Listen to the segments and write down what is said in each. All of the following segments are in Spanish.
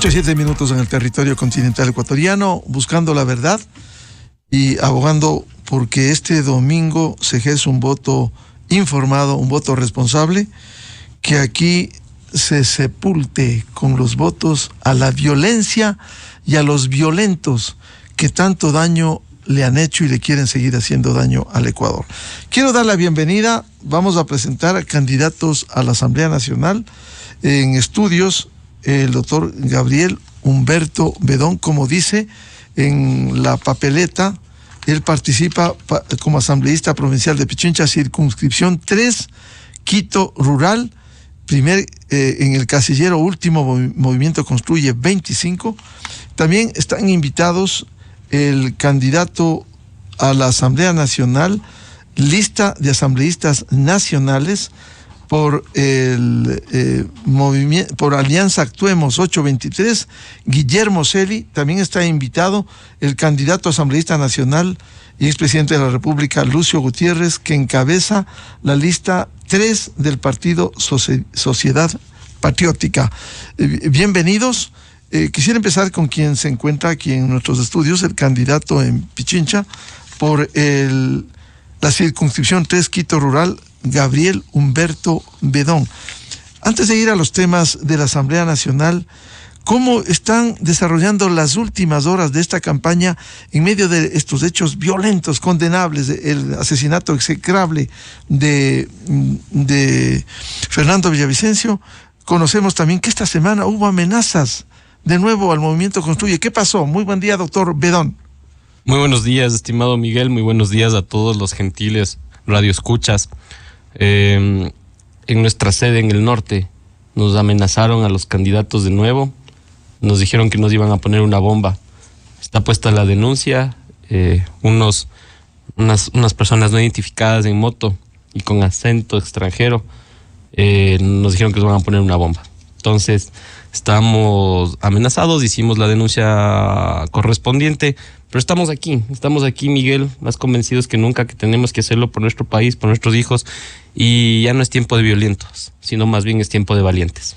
8:07 en el territorio continental ecuatoriano, buscando la verdad y abogando porque este domingo se ejerce un voto informado, un voto responsable, que aquí se sepulte con los votos a la violencia y a los violentos que tanto daño le han hecho y le quieren seguir haciendo daño al Ecuador. Quiero dar la bienvenida, vamos a presentar a candidatos a la Asamblea Nacional en estudios, el doctor Gabriel Humberto Bedón, como dice en la papeleta, él participa como asambleísta provincial de Pichincha, circunscripción 3, Quito Rural, en el casillero último Movimiento Construye 25. También están invitados el candidato a la Asamblea Nacional, lista de asambleístas nacionales por el movimiento, por Alianza Actuemos 823, Guillermo Celi. También está invitado el candidato asambleísta nacional y expresidente de la República, Lucio Gutiérrez, que encabeza la lista 3 del partido Sociedad Patriótica. Bienvenidos. Quisiera empezar con quien se encuentra aquí en nuestros estudios, el candidato en Pichincha por la circunscripción 3 Quito Rural, Gabriel Humberto Bedón. Antes de ir a los temas de la Asamblea Nacional, ¿cómo están desarrollando las últimas horas de esta campaña en medio de estos hechos violentos, condenables, el asesinato execrable de Fernando Villavicencio? Conocemos también que esta semana hubo amenazas de nuevo al Movimiento Construye. ¿Qué pasó? Muy buen día, doctor Bedón. Muy buenos días, estimado Miguel. Muy buenos días a todos los gentiles radioescuchas. En nuestra sede en el norte nos amenazaron a los candidatos de nuevo. Nos dijeron que nos iban a poner una bomba. Está puesta la denuncia. Unas personas no identificadas en moto y con acento extranjero nos dijeron que nos van a poner una bomba. Entonces estamos amenazados, hicimos la denuncia correspondiente, pero estamos aquí, Miguel, más convencidos que nunca que tenemos que hacerlo por nuestro país, por nuestros hijos, y ya no es tiempo de violentos, sino más bien es tiempo de valientes.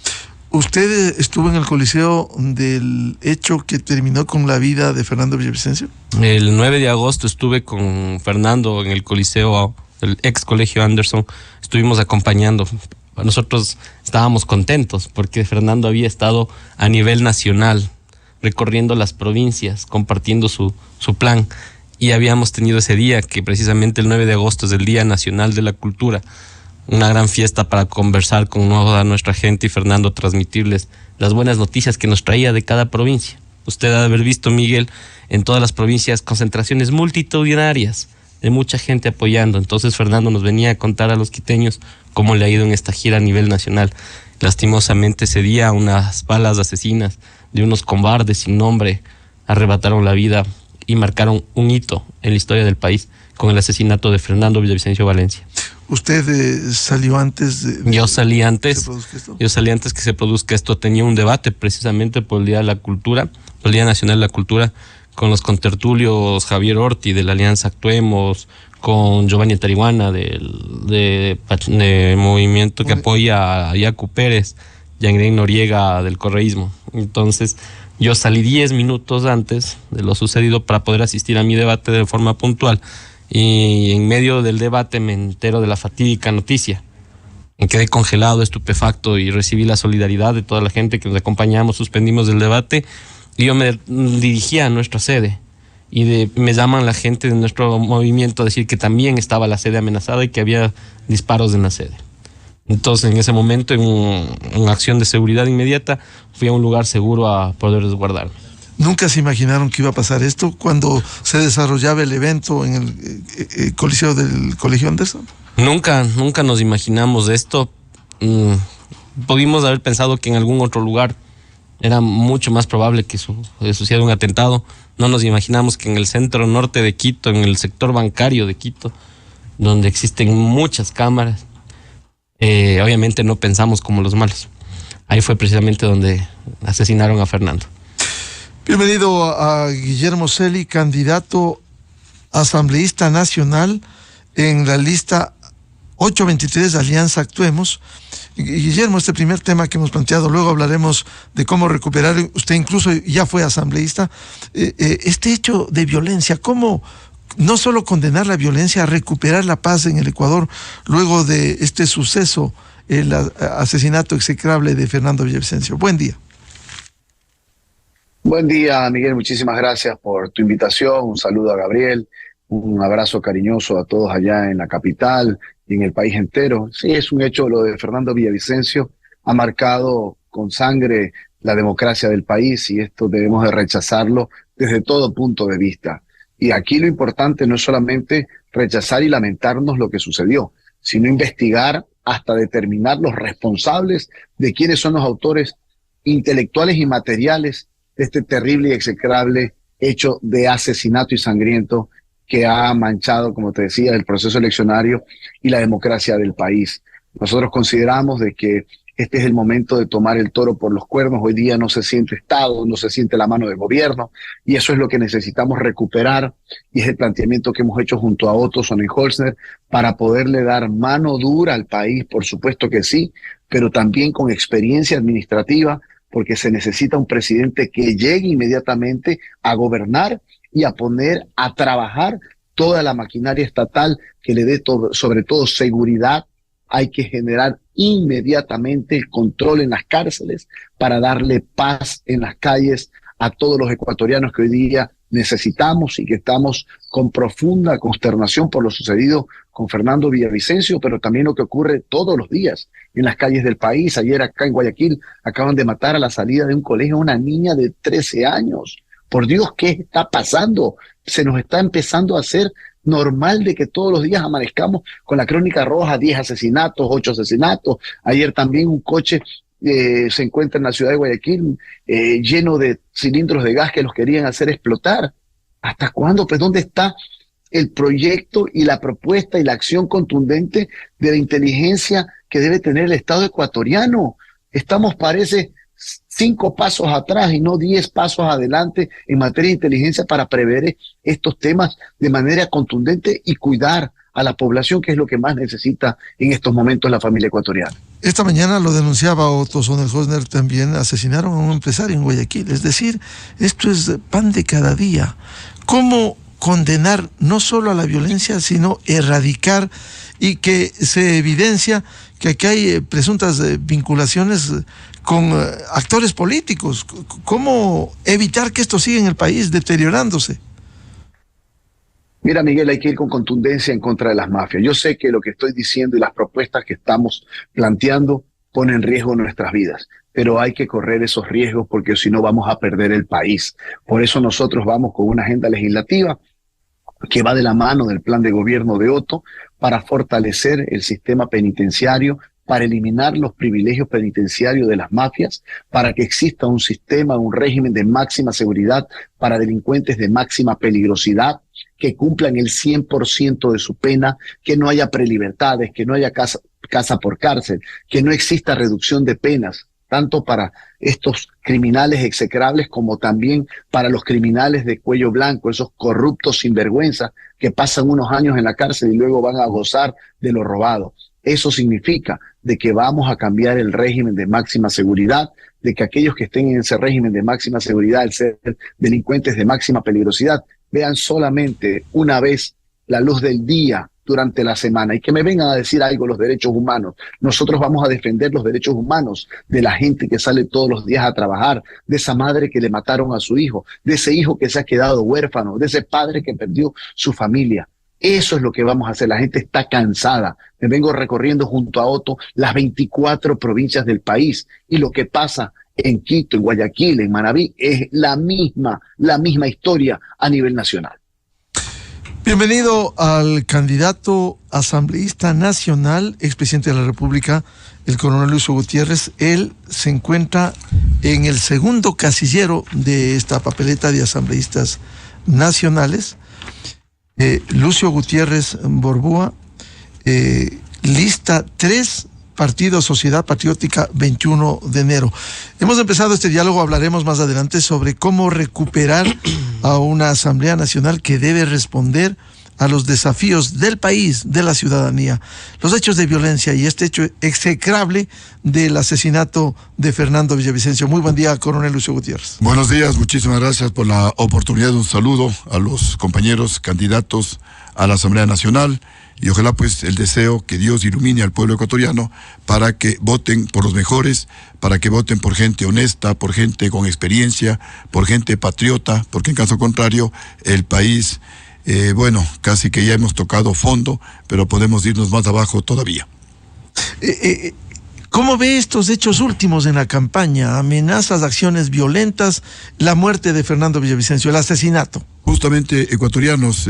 ¿Usted estuvo en el coliseo del hecho que terminó con la vida de Fernando Villavicencio? El 9 de agosto estuve con Fernando en el coliseo, el ex colegio Anderson, estuvimos acompañando. Nosotros estábamos contentos porque Fernando había estado a nivel nacional recorriendo las provincias, compartiendo su plan, y habíamos tenido ese día que precisamente el 9 de agosto es el Día Nacional de la Cultura, una gran fiesta para conversar con toda nuestra gente y Fernando transmitirles las buenas noticias que nos traía de cada provincia. Usted ha de haber visto, Miguel, en todas las provincias concentraciones multitudinarias de mucha gente apoyando. Entonces Fernando nos venía a contar a los quiteños cómo le ha ido en esta gira a nivel nacional. Lastimosamente ese día unas balas asesinas de unos cobardes sin nombre arrebataron la vida y marcaron un hito en la historia del país con el asesinato de Fernando Villavicencio Valencia. ¿Usted salió antes de Yo salí antes que se produzca esto. Tenía un debate precisamente por el Día de la Cultura, por el Día Nacional de la Cultura, con los contertulios Javier Orti de la Alianza Actuemos, con Giovanni Tarihuana de movimiento que apoya a Yacu Pérez, Yangrén Noriega del correísmo. Entonces yo salí 10 minutos antes de lo sucedido para poder asistir a mi debate de forma puntual, y en medio del debate me entero de la fatídica noticia. Me quedé congelado, estupefacto, y recibí la solidaridad de toda la gente que nos acompañamos. Suspendimos el debate y yo me dirigía a nuestra sede. Y me llaman la gente de nuestro movimiento a decir que también estaba la sede amenazada y que había disparos en la sede. Entonces, en ese momento, en una acción de seguridad inmediata, fui a un lugar seguro a poder resguardarme. ¿Nunca se imaginaron que iba a pasar esto cuando se desarrollaba el evento en el coliseo del Colegio Anderson? Nunca nos imaginamos esto. Pudimos haber pensado que en algún otro lugar era mucho más probable que sucediera un atentado. No nos imaginamos que en el centro norte de Quito, en el sector bancario de Quito, donde existen muchas cámaras, obviamente no pensamos como los malos. Ahí fue precisamente donde asesinaron a Fernando. Bienvenido a Guillermo Celi, candidato asambleísta nacional en la lista 823 Alianza Actuemos. Guillermo, este primer tema que hemos planteado, luego hablaremos de cómo recuperar, usted incluso ya fue asambleísta, este hecho de violencia, ¿cómo no solo condenar la violencia, recuperar la paz en el Ecuador luego de este suceso, el asesinato execrable de Fernando Villavicencio? Buen día. Buen día, Miguel. Muchísimas gracias por tu invitación. Un saludo a Gabriel. Un abrazo cariñoso a todos allá en la capital y en el país entero. Sí, es un hecho, lo de Fernando Villavicencio ha marcado con sangre la democracia del país y esto debemos de rechazarlo desde todo punto de vista. Y aquí lo importante no es solamente rechazar y lamentarnos lo que sucedió, sino investigar hasta determinar los responsables de quiénes son los autores intelectuales y materiales de este terrible y execrable hecho de asesinato y sangriento que ha manchado, como te decía, el proceso eleccionario y la democracia del país. Nosotros consideramos de que este es el momento de tomar el toro por los cuernos. Hoy día no se siente Estado, no se siente la mano del gobierno, y eso es lo que necesitamos recuperar, y es el planteamiento que hemos hecho junto a Otto Sonnenholzner para poderle dar mano dura al país, por supuesto que sí, pero también con experiencia administrativa, porque se necesita un presidente que llegue inmediatamente a gobernar y a poner a trabajar toda la maquinaria estatal que le dé sobre todo seguridad. Hay que generar inmediatamente el control en las cárceles para darle paz en las calles a todos los ecuatorianos que hoy día necesitamos y que estamos con profunda consternación por lo sucedido con Fernando Villavicencio, pero también lo que ocurre todos los días en las calles del país. Ayer acá en Guayaquil acaban de matar a la salida de un colegio a una niña de 13 años. Por Dios, ¿qué está pasando? Se nos está empezando a hacer normal de que todos los días amanezcamos con la crónica roja, 10 asesinatos, 8 asesinatos. Ayer también un coche se encuentra en la ciudad de Guayaquil lleno de cilindros de gas que los querían hacer explotar. ¿Hasta cuándo? Pues ¿dónde está el proyecto y la propuesta y la acción contundente de la inteligencia que debe tener el Estado ecuatoriano? Estamos, parece, 5 pasos atrás y no 10 pasos adelante en materia de inteligencia para prever estos temas de manera contundente y cuidar a la población, que es lo que más necesita en estos momentos la familia ecuatoriana. Esta mañana lo denunciaba Otto Sonnenholzner también, asesinaron a un empresario en Guayaquil. Es decir, esto es pan de cada día. ¿Cómo condenar no solo a la violencia, sino erradicar, y que se evidencia que aquí hay presuntas vinculaciones con actores políticos? ¿Cómo evitar que esto siga en el país deteriorándose? Mira, Miguel, hay que ir con contundencia en contra de las mafias. Yo sé que lo que estoy diciendo y las propuestas que estamos planteando ponen en riesgo nuestras vidas, pero hay que correr esos riesgos porque si no vamos a perder el país. Por eso nosotros vamos con una agenda legislativa que va de la mano del plan de gobierno de Otto para fortalecer el sistema penitenciario, para eliminar los privilegios penitenciarios de las mafias, para que exista un sistema, un régimen de máxima seguridad para delincuentes de máxima peligrosidad, que cumplan el 100% de su pena, que no haya prelibertades, que no haya casa por cárcel, que no exista reducción de penas, tanto para estos criminales execrables como también para los criminales de cuello blanco, esos corruptos sinvergüenza que pasan unos años en la cárcel y luego van a gozar de lo robado. Eso significa de que vamos a cambiar el régimen de máxima seguridad, de que aquellos que estén en ese régimen de máxima seguridad, al ser delincuentes de máxima peligrosidad, vean solamente una vez la luz del día durante la semana y que me vengan a decir algo los derechos humanos. Nosotros vamos a defender los derechos humanos de la gente que sale todos los días a trabajar, de esa madre que le mataron a su hijo, de ese hijo que se ha quedado huérfano, de ese padre que perdió su familia. Eso es lo que vamos a hacer. La gente está cansada. Me vengo recorriendo junto a Otto las 24 provincias del país y lo que pasa en Quito, en Guayaquil, en Manabí es la misma historia a nivel nacional. Bienvenido al candidato asambleísta nacional, expresidente de la República, el coronel Lucio Gutiérrez. Él se encuentra en el segundo casillero de esta papeleta de asambleístas nacionales. Lucio Gutiérrez Borbúa, lista 3, Partido Sociedad Patriótica, 21 de enero. Hemos empezado este diálogo, hablaremos más adelante sobre cómo recuperar a una Asamblea Nacional que debe responder a los desafíos del país, de la ciudadanía. Los hechos de violencia y este hecho execrable del asesinato de Fernando Villavicencio. Muy buen día, coronel Lucio Gutiérrez. Buenos días, muchísimas gracias por la oportunidad de un saludo a los compañeros candidatos a la Asamblea Nacional y ojalá pues el deseo que Dios ilumine al pueblo ecuatoriano para que voten por los mejores, para que voten por gente honesta, por gente con experiencia, por gente patriota, porque en caso contrario el país, casi que ya hemos tocado fondo, pero podemos irnos más abajo todavía. ¿Cómo ve estos hechos últimos en la campaña? Amenazas, acciones violentas, la muerte de Fernando Villavicencio, el asesinato. Justamente, ecuatorianos,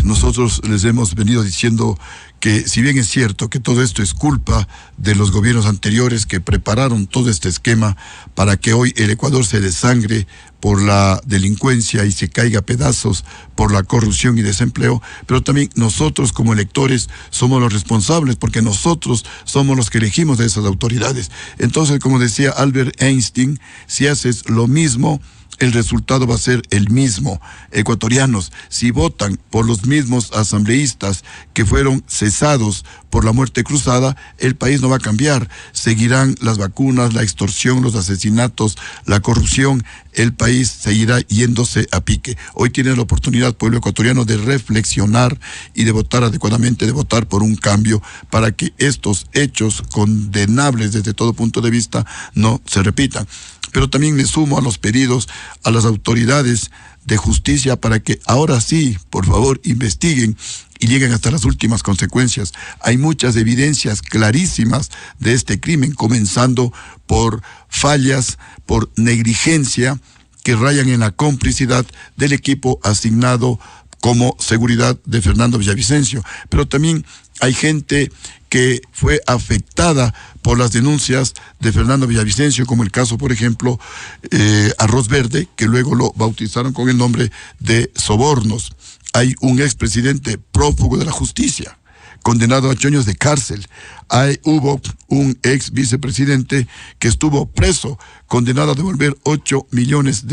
nosotros les hemos venido diciendo que si bien es cierto que todo esto es culpa de los gobiernos anteriores que prepararon todo este esquema para que hoy el Ecuador se desangre por la delincuencia y se caiga a pedazos por la corrupción y desempleo, pero también nosotros como electores somos los responsables porque nosotros somos los que elegimos a esas autoridades. Entonces, como decía Albert Einstein, si haces lo mismo, el resultado va a ser el mismo. Ecuatorianos, si votan por los mismos asambleístas que fueron cesados por la muerte cruzada, el país no va a cambiar. Seguirán las vacunas, la extorsión, los asesinatos, la corrupción. El país seguirá yéndose a pique. Hoy tiene la oportunidad, pueblo ecuatoriano, de reflexionar y de votar adecuadamente, de votar por un cambio para que estos hechos condenables desde todo punto de vista no se repitan. Pero también me sumo a los pedidos a las autoridades de justicia para que ahora sí, por favor, investiguen y lleguen hasta las últimas consecuencias. Hay muchas evidencias clarísimas de este crimen, comenzando por fallas, por negligencia que rayan en la complicidad del equipo asignado como seguridad de Fernando Villavicencio. Pero también hay gente que fue afectada por las denuncias de Fernando Villavicencio, como el caso, por ejemplo, Arroz Verde, que luego lo bautizaron con el nombre de Sobornos. Hay un expresidente prófugo de la justicia, condenado a 8 años de cárcel. Hubo un ex vicepresidente que estuvo preso, condenado a devolver $8 millones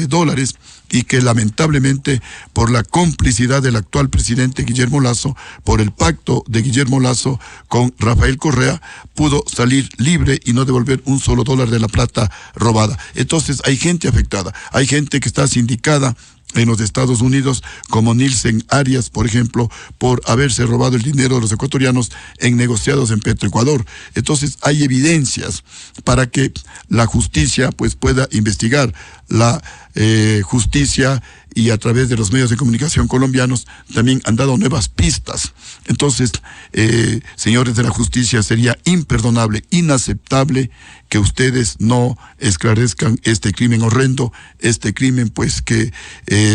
y que lamentablemente por la complicidad del actual presidente Guillermo Lasso, por el pacto de Guillermo Lasso con Rafael Correa, pudo salir libre y no devolver un solo dólar de la plata robada. Entonces hay gente afectada, hay gente que está sindicada en los Estados Unidos, como Nielsen Arias, por ejemplo, por haberse robado el dinero de los ecuatorianos en negociados en Petroecuador. Entonces hay evidencias para que la justicia pues pueda investigar. La justicia y a través de los medios de comunicación colombianos también han dado nuevas pistas. Entonces, señores de la justicia, sería imperdonable, inaceptable que ustedes no esclarezcan este crimen horrendo, este crimen pues que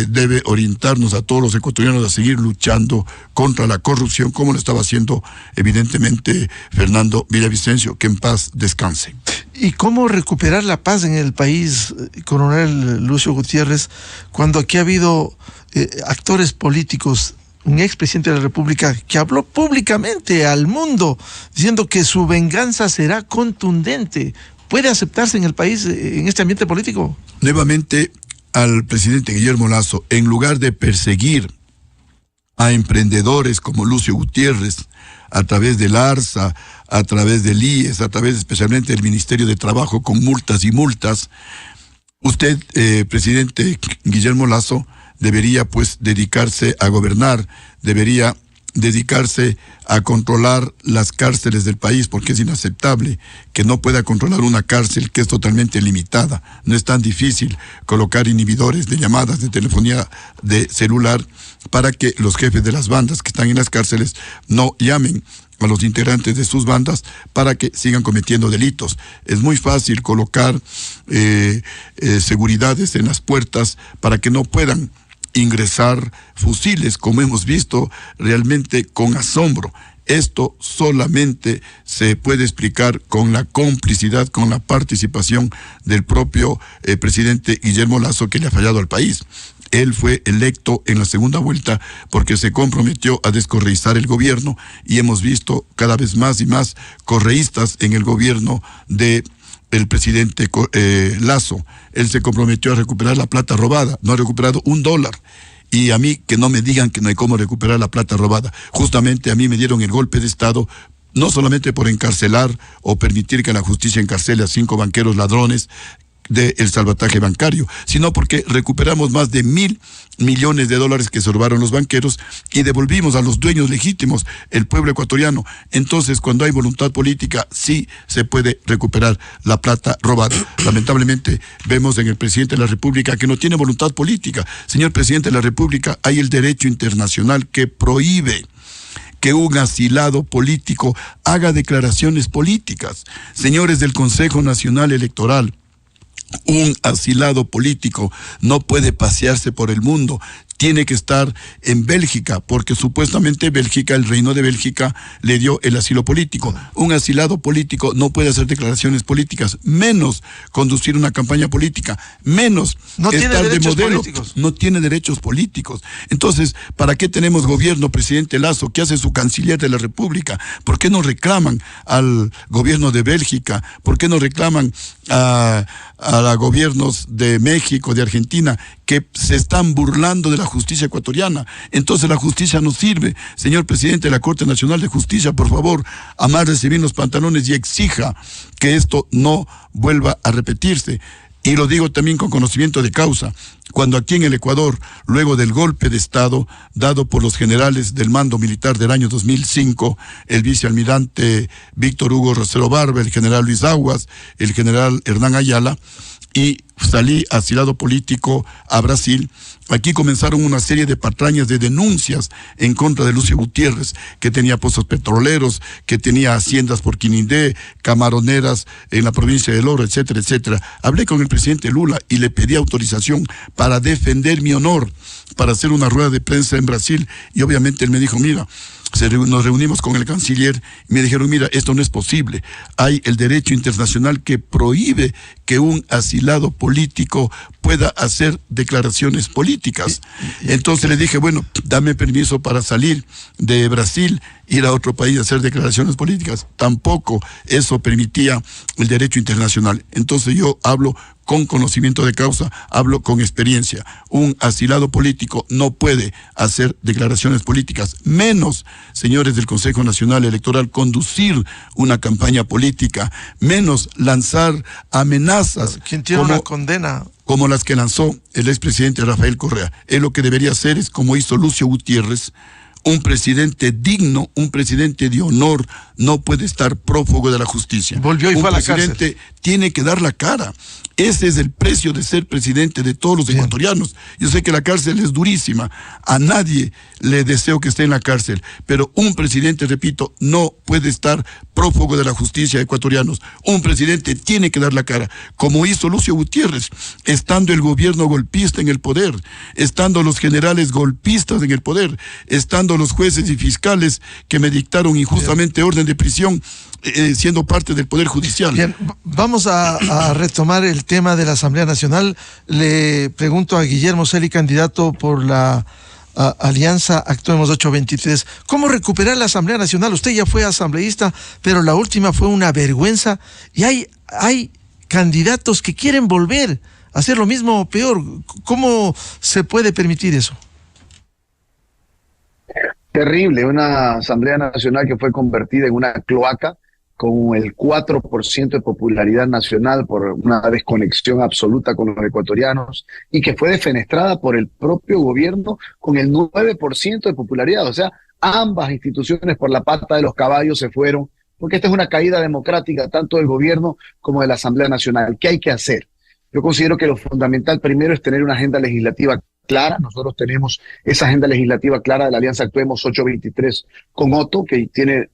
debe orientarnos a todos los ecuatorianos a seguir luchando contra la corrupción, como lo estaba haciendo evidentemente Fernando Villavicencio, que en paz descanse. ¿Y cómo recuperar la paz en el país, coronel Lucio Gutiérrez, cuando aquí ha habido actores políticos, un expresidente de la República que habló públicamente al mundo diciendo que su venganza será contundente? ¿Puede aceptarse en el país, en este ambiente político? Nuevamente, al presidente Guillermo Lasso, en lugar de perseguir a emprendedores como Lucio Gutiérrez, a través del ARSA, a través del IES, a través especialmente del Ministerio de Trabajo con multas y multas, usted, presidente Guillermo Lasso, debería pues dedicarse a gobernar, debería dedicarse a controlar las cárceles del país, porque es inaceptable que no pueda controlar una cárcel que es totalmente limitada. No es tan difícil colocar inhibidores de llamadas de telefonía de celular para que los jefes de las bandas que están en las cárceles no llamen a los integrantes de sus bandas para que sigan cometiendo delitos. Es muy fácil colocar seguridades en las puertas para que no puedan ingresar fusiles, como hemos visto realmente con asombro. Esto solamente se puede explicar con la complicidad, con la participación del propio presidente Guillermo Lasso, que le ha fallado al país. Él fue electo en la segunda vuelta porque se comprometió a descorreizar el gobierno y hemos visto cada vez más y más correístas en el gobierno de el presidente Lasso. Él se comprometió a recuperar la plata robada, no ha recuperado $1. y a mí que no me digan que no hay cómo recuperar la plata robada. Justamente a mí me dieron el golpe de Estado, no solamente por encarcelar o permitir que la justicia encarcele a 5 banqueros ladrones del salvataje bancario, sino porque recuperamos más de $1.000 millones que se robaron los banqueros y devolvimos a los dueños legítimos, el pueblo ecuatoriano. Entonces, cuando hay voluntad política, sí se puede recuperar la plata robada. Lamentablemente, vemos en el presidente de la República que no tiene voluntad política. Señor presidente de la República, hay el derecho internacional que prohíbe que un asilado político haga declaraciones políticas. Señores del Consejo Nacional Electoral, un asilado político no puede pasearse por el mundo, tiene que estar en Bélgica, porque supuestamente Bélgica, el Reino de Bélgica, le dio el asilo político. Un asilado político no puede hacer declaraciones políticas, menos conducir una campaña política, menos no estar de modelo. Políticos. No tiene derechos políticos. Entonces, ¿para qué tenemos gobierno, presidente Lasso? ¿Qué hace su canciller de la República? ¿Por qué no reclaman al gobierno de Bélgica? ¿Por qué no reclaman a los gobiernos de México, de Argentina, que se están burlando de la justicia ecuatoriana? Entonces la justicia no sirve. Señor presidente de la Corte Nacional de Justicia, por favor, amárrese bien los pantalones y exija que esto no vuelva a repetirse. Y lo digo también con conocimiento de causa. Cuando aquí en el Ecuador, luego del golpe de Estado dado por los generales del mando militar del año 2005, el vicealmirante Víctor Hugo Rosero Barba, el general Luis Aguas, el general Hernán Ayala, y salí asilado político a Brasil, aquí comenzaron una serie de patrañas de denuncias en contra de Lucio Gutiérrez, que tenía pozos petroleros, que tenía haciendas por Quinindé, camaroneras en la provincia del Oro, etcétera, etcétera. Hablé con el presidente Lula y le pedí autorización para defender mi honor, para hacer una rueda de prensa en Brasil, y obviamente él me dijo, mira, nos reunimos con el canciller y me dijeron, mira, esto no es posible. Hay el derecho internacional que prohíbe que un asilado político pueda hacer declaraciones políticas. Entonces le dije, bueno, dame permiso para salir de Brasil, ir a otro país a hacer declaraciones políticas. Tampoco eso permitía el derecho internacional. Entonces yo hablo con conocimiento de causa, hablo con experiencia. Un asilado político no puede hacer declaraciones políticas, menos, señores del Consejo Nacional Electoral, conducir una campaña política, menos lanzar amenazas. ¿Quién tiene una condena? Como las que lanzó el expresidente Rafael Correa. Él lo que debería hacer es, como hizo Lucio Gutiérrez, un presidente digno, un presidente de honor, no puede estar prófugo de la justicia. Volvió y fue a la cárcel. Un presidente tiene que dar la cara. Ese es el precio de ser presidente de todos los ecuatorianos. Yo sé que la cárcel es durísima, a nadie le deseo que esté en la cárcel, pero un presidente, repito, no puede estar prófugo de la justicia, ecuatorianos. Un presidente tiene que dar la cara, como hizo Lucio Gutiérrez, estando el gobierno golpista en el poder, estando los generales golpistas en el poder, estando los jueces y fiscales que me dictaron injustamente orden de prisión, siendo parte del Poder Judicial. Bien, vamos a retomar el tema de la Asamblea Nacional. Le pregunto a Guillermo Celi, candidato por la Alianza Actuemos 823, ¿cómo recuperar la Asamblea Nacional? Usted ya fue asambleísta, pero la última fue una vergüenza y hay candidatos que quieren volver a hacer lo mismo o peor. ¿Cómo se puede permitir eso? Terrible, una Asamblea Nacional que fue convertida en una cloaca con el 4% de popularidad nacional por una desconexión absoluta con los ecuatorianos y que fue defenestrada por el propio gobierno con el 9% de popularidad. O sea, ambas instituciones por la pata de los caballos se fueron, porque esta es una caída democrática tanto del gobierno como de la Asamblea Nacional. ¿Qué hay que hacer? Yo considero que lo fundamental primero es tener una agenda legislativa clara. Nosotros tenemos esa agenda legislativa clara de la Alianza Actuemos 823 con Otto, que tiene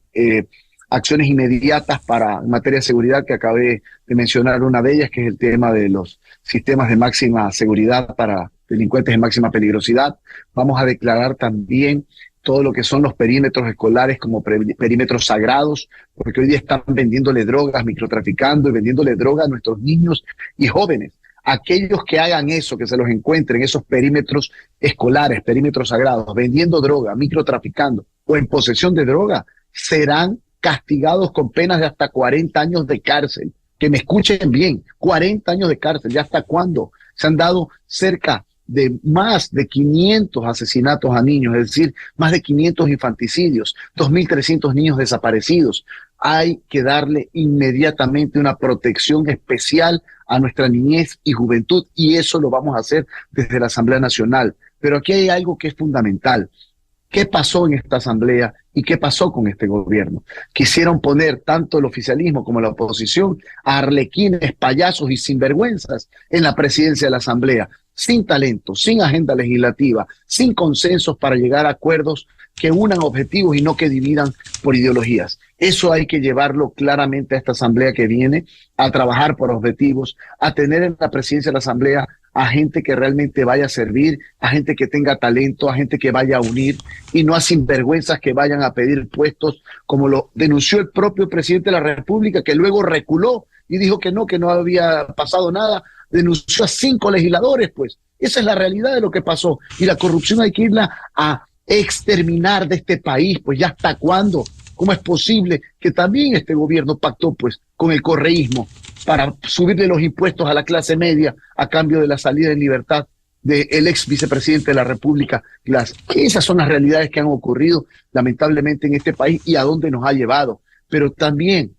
acciones inmediatas en materia de seguridad, que acabé de mencionar una de ellas, que es el tema de los sistemas de máxima seguridad para delincuentes de máxima peligrosidad. Vamos a declarar también todo lo que son los perímetros escolares como perímetros sagrados, porque hoy día están vendiéndole drogas, microtraficando y vendiéndole drogas a nuestros niños y jóvenes. Aquellos que hagan eso, que se los encuentren, esos perímetros escolares, perímetros sagrados, vendiendo droga, microtraficando o en posesión de droga, serán castigados con penas de hasta 40 años de cárcel. Que me escuchen bien, 40 años de cárcel. ¿Ya hasta cuándo? Se han dado cerca de más de 500 asesinatos a niños, es decir, más de 500 infanticidios, 2.300 niños desaparecidos. Hay que darle inmediatamente una protección especial a nuestra niñez y juventud, y eso lo vamos a hacer desde la Asamblea Nacional. Pero aquí hay algo que es fundamental. ¿Qué pasó en esta asamblea y qué pasó con este gobierno? Quisieron poner tanto el oficialismo como la oposición a arlequines, payasos y sinvergüenzas en la presidencia de la asamblea, sin talento, sin agenda legislativa, sin consensos para llegar a acuerdos que unan objetivos y no que dividan por ideologías. Eso hay que llevarlo claramente a esta asamblea que viene, a trabajar por objetivos, a tener en la presidencia de la asamblea a gente que realmente vaya a servir, a gente que tenga talento, a gente que vaya a unir, y no a sinvergüenzas que vayan a pedir puestos, como lo denunció el propio presidente de la República, que luego reculó y dijo que no había pasado nada. Denunció a 5 legisladores, pues. Esa es la realidad de lo que pasó. Y la corrupción hay que irla a exterminar de este país, pues ya hasta cuándo. ¿Cómo es posible que también este gobierno pactó, pues, con el correísmo para subirle los impuestos a la clase media a cambio de la salida en libertad del ex vicepresidente de la República, Glass? Esas son las realidades que han ocurrido lamentablemente en este país y a dónde nos ha llevado. Pero también,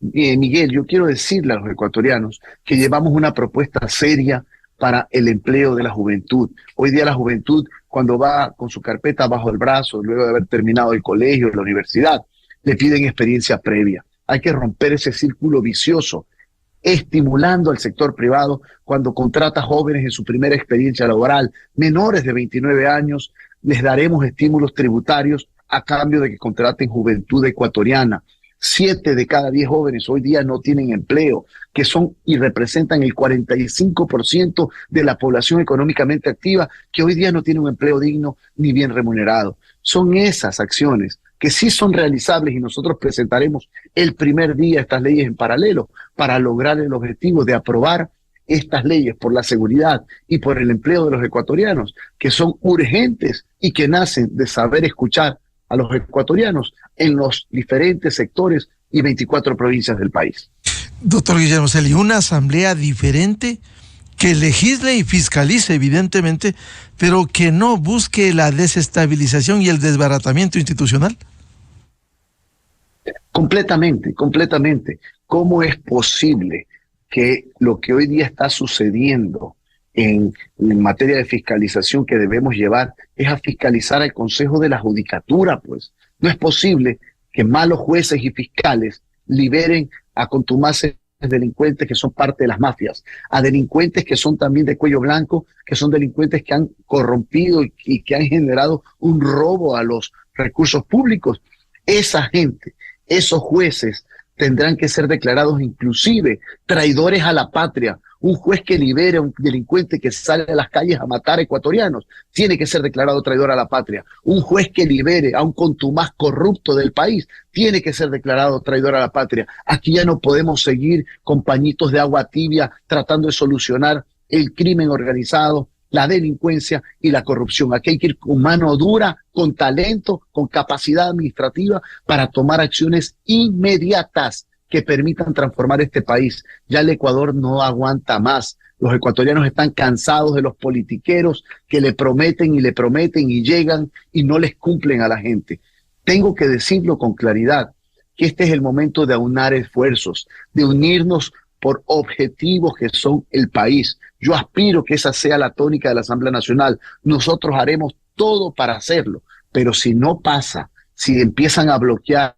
Miguel, yo quiero decirle a los ecuatorianos que llevamos una propuesta seria para el empleo de la juventud. Hoy día la juventud, cuando va con su carpeta bajo el brazo, luego de haber terminado el colegio, la universidad, le piden experiencia previa. Hay que romper ese círculo vicioso, estimulando al sector privado cuando contrata jóvenes en su primera experiencia laboral, menores de 29 años, les daremos estímulos tributarios a cambio de que contraten juventud ecuatoriana. 7 de cada 10 jóvenes hoy día no tienen empleo, que son y representan el 45% de la población económicamente activa, que hoy día no tiene un empleo digno ni bien remunerado. Son esas acciones que sí son realizables, y nosotros presentaremos el primer día estas leyes en paralelo para lograr el objetivo de aprobar estas leyes por la seguridad y por el empleo de los ecuatorianos, que son urgentes y que nacen de saber escuchar a los ecuatorianos en los diferentes sectores y 24 provincias del país. Doctor Guillermo Celi, una asamblea diferente que legisle y fiscalice, evidentemente, pero que no busque la desestabilización y el desbaratamiento institucional. Completamente. ¿Cómo es posible que lo que hoy día está sucediendo en materia de fiscalización que debemos llevar es a fiscalizar al Consejo de la Judicatura? Pues no es posible que malos jueces y fiscales liberen a contumaces delincuentes que son parte de las mafias, a delincuentes que son también de cuello blanco, que son delincuentes que han corrompido y que han generado un robo a los recursos públicos. Esa gente, esos jueces tendrán que ser declarados inclusive traidores a la patria. Un juez que libere a un delincuente que sale a las calles a matar ecuatorianos tiene que ser declarado traidor a la patria. Un juez que libere a un contumaz corrupto del país tiene que ser declarado traidor a la patria. Aquí ya no podemos seguir con pañitos de agua tibia tratando de solucionar el crimen organizado, la delincuencia y la corrupción. Aquí hay que ir con mano dura, con talento, con capacidad administrativa para tomar acciones inmediatas que permitan transformar este país. Ya el Ecuador no aguanta más. Los ecuatorianos están cansados de los politiqueros que le prometen y llegan y no les cumplen a la gente. Tengo que decirlo con claridad, que este es el momento de aunar esfuerzos, de unirnos por objetivos que son el país. Yo aspiro que esa sea la tónica de la Asamblea Nacional. Nosotros haremos todo para hacerlo, pero si no pasa, si empiezan a bloquear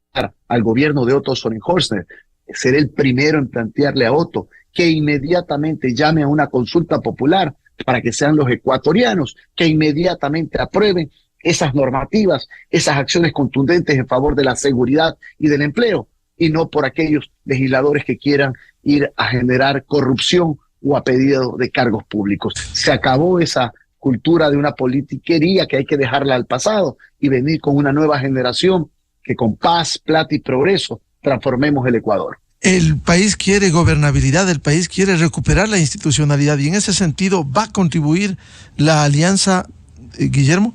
al gobierno de Otto Sonnenhorster, seré el primero en plantearle a Otto que inmediatamente llame a una consulta popular para que sean los ecuatorianos que inmediatamente aprueben esas normativas, esas acciones contundentes en favor de la seguridad y del empleo, y no por aquellos legisladores que quieran ir a generar corrupción o a pedido de cargos públicos. Se acabó esa cultura de una politiquería que hay que dejarla al pasado y venir con una nueva generación que con paz, plata y progreso transformemos el Ecuador. El país quiere gobernabilidad, el país quiere recuperar la institucionalidad, y en ese sentido va a contribuir la alianza, Guillermo.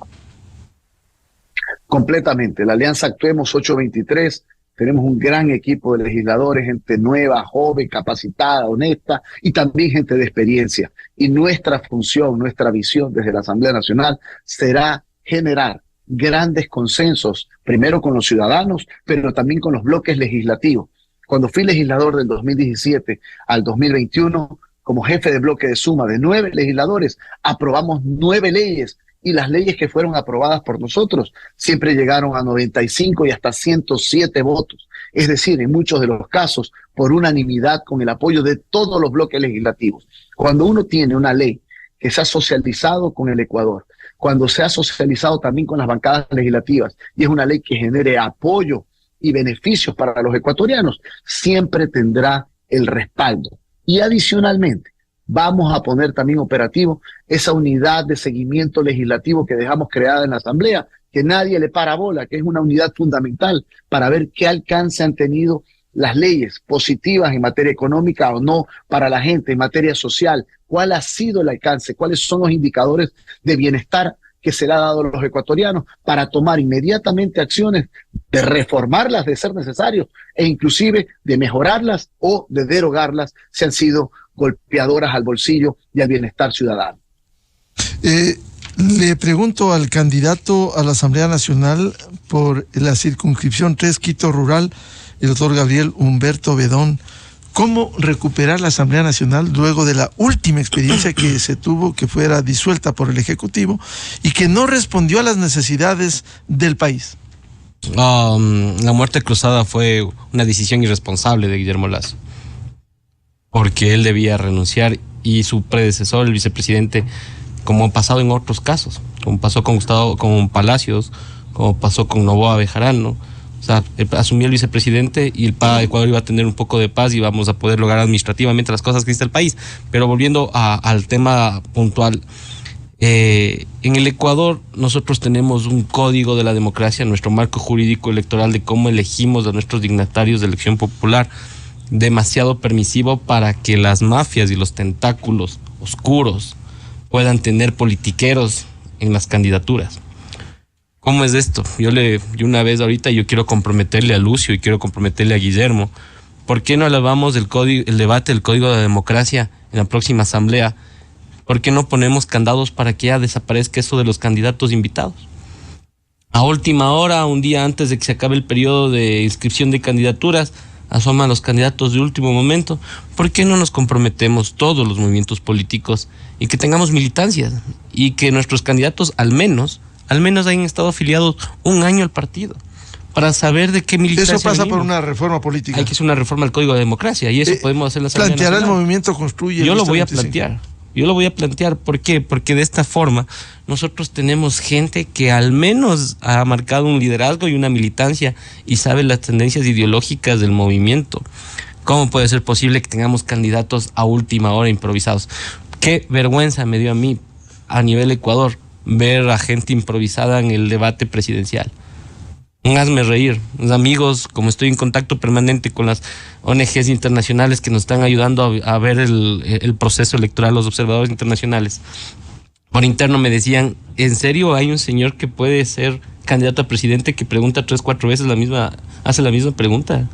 Completamente. La alianza Actuemos 823 tenemos un gran equipo de legisladores, gente nueva, joven, capacitada, honesta y también gente de experiencia. Y nuestra función, nuestra visión desde la Asamblea Nacional será generar grandes consensos, primero con los ciudadanos, pero también con los bloques legislativos. Cuando fui legislador del 2017 al 2021, como jefe de bloque de suma de 9 legisladores, aprobamos 9 leyes, y las leyes que fueron aprobadas por nosotros siempre llegaron a 95 y hasta 107 votos. Es decir, en muchos de los casos, por unanimidad con el apoyo de todos los bloques legislativos. Cuando uno tiene una ley que se ha socializado con el Ecuador, cuando se ha socializado también con las bancadas legislativas, y es una ley que genere apoyo y beneficios para los ecuatorianos, siempre tendrá el respaldo. Y adicionalmente, vamos a poner también operativo esa unidad de seguimiento legislativo que dejamos creada en la Asamblea, que nadie le para bola, que es una unidad fundamental para ver qué alcance han tenido las leyes positivas en materia económica o no para la gente, en materia social, cuál ha sido el alcance, cuáles son los indicadores de bienestar que se le ha dado a los ecuatorianos para tomar inmediatamente acciones de reformarlas de ser necesario e inclusive de mejorarlas o de derogarlas si han sido golpeadoras al bolsillo y al bienestar ciudadano. Le pregunto al candidato a la Asamblea Nacional por la circunscripción 3 Quito Rural, el doctor Gabriel Humberto Bedón, ¿cómo recuperar la Asamblea Nacional luego de la última experiencia que se tuvo, que fuera disuelta por el Ejecutivo y que no respondió a las necesidades del país? La muerte cruzada fue una decisión irresponsable de Guillermo Lasso, porque él debía renunciar y su predecesor, el vicepresidente, como ha pasado en otros casos, como pasó con Palacios, como pasó con Noboa Bejarano. O sea, asumió el vicepresidente y el Ecuador iba a tener un poco de paz y vamos a poder lograr administrativamente las cosas que necesita el país. Pero volviendo al tema puntual, en el Ecuador nosotros tenemos un código de la democracia, nuestro marco jurídico electoral de cómo elegimos a nuestros dignatarios de elección popular, demasiado permisivo para que las mafias y los tentáculos oscuros puedan tener politiqueros en las candidaturas. ¿Cómo es esto? Yo una vez ahorita yo quiero comprometerle a Lucio y quiero comprometerle a Guillermo. ¿Por qué no elevamos el debate del Código de la Democracia en la próxima asamblea? ¿Por qué no ponemos candados para que ya desaparezca eso de los candidatos invitados? A última hora, un día antes de que se acabe el periodo de inscripción de candidaturas, asoman los candidatos de último momento. ¿Por qué no nos comprometemos todos los movimientos políticos y que tengamos militancias y que nuestros candidatos al menos hayan estado afiliados un año al partido para saber de qué militancia Eso pasa venimos? Por una reforma política. Hay que hacer una reforma al Código de Democracia y eso podemos hacer en la Asamblea ¿Planteará Nacional? el movimiento Construye? Yo lo voy a plantear. ¿Por qué? Porque de esta forma nosotros tenemos gente que al menos ha marcado un liderazgo y una militancia y sabe las tendencias ideológicas del movimiento. ¿Cómo puede ser posible que tengamos candidatos a última hora improvisados? Qué vergüenza me dio a mí a nivel Ecuador ver a gente improvisada en el debate presidencial. Hazme reír. Mis amigos, como estoy en contacto permanente con las ONGs internacionales que nos están ayudando a ver el proceso electoral, los observadores internacionales, por interno me decían, ¿en serio hay un señor que puede ser candidato a presidente que pregunta 3-4 veces hace la misma pregunta?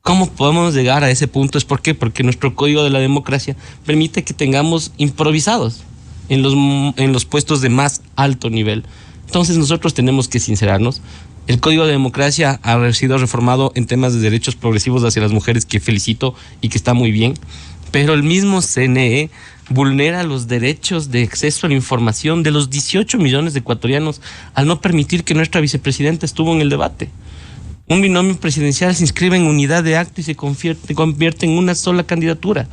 ¿Cómo podemos llegar a ese punto? ¿Es por qué? Porque nuestro Código de la Democracia permite que tengamos improvisados en los puestos de más alto nivel. Entonces nosotros tenemos que sincerarnos. El Código de Democracia ha sido reformado en temas de derechos progresivos hacia las mujeres, que felicito y que está muy bien, pero el mismo CNE vulnera los derechos de acceso a la información de los 18 millones de ecuatorianos al no permitir que nuestra vicepresidenta estuvo en el debate. Un binomio presidencial se inscribe en unidad de acto y se convierte en una sola candidatura.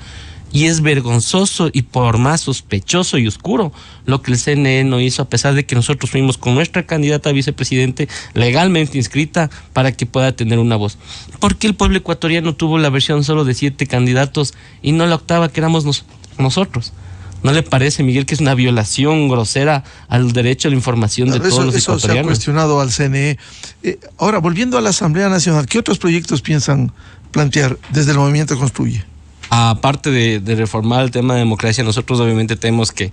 Y es vergonzoso y por más sospechoso y oscuro lo que el CNE no hizo, a pesar de que nosotros fuimos con nuestra candidata a vicepresidente legalmente inscrita para que pueda tener una voz. ¿Por qué el pueblo ecuatoriano tuvo la versión solo de 7 candidatos y no la octava que éramos nosotros? ¿No le parece, Miguel, que es una violación grosera al derecho a la información de todos los ecuatorianos? Eso se ha cuestionado al CNE. Ahora, volviendo a la Asamblea Nacional, ¿qué otros proyectos piensan plantear desde el Movimiento Construye? Aparte de reformar el tema de democracia, nosotros obviamente tenemos que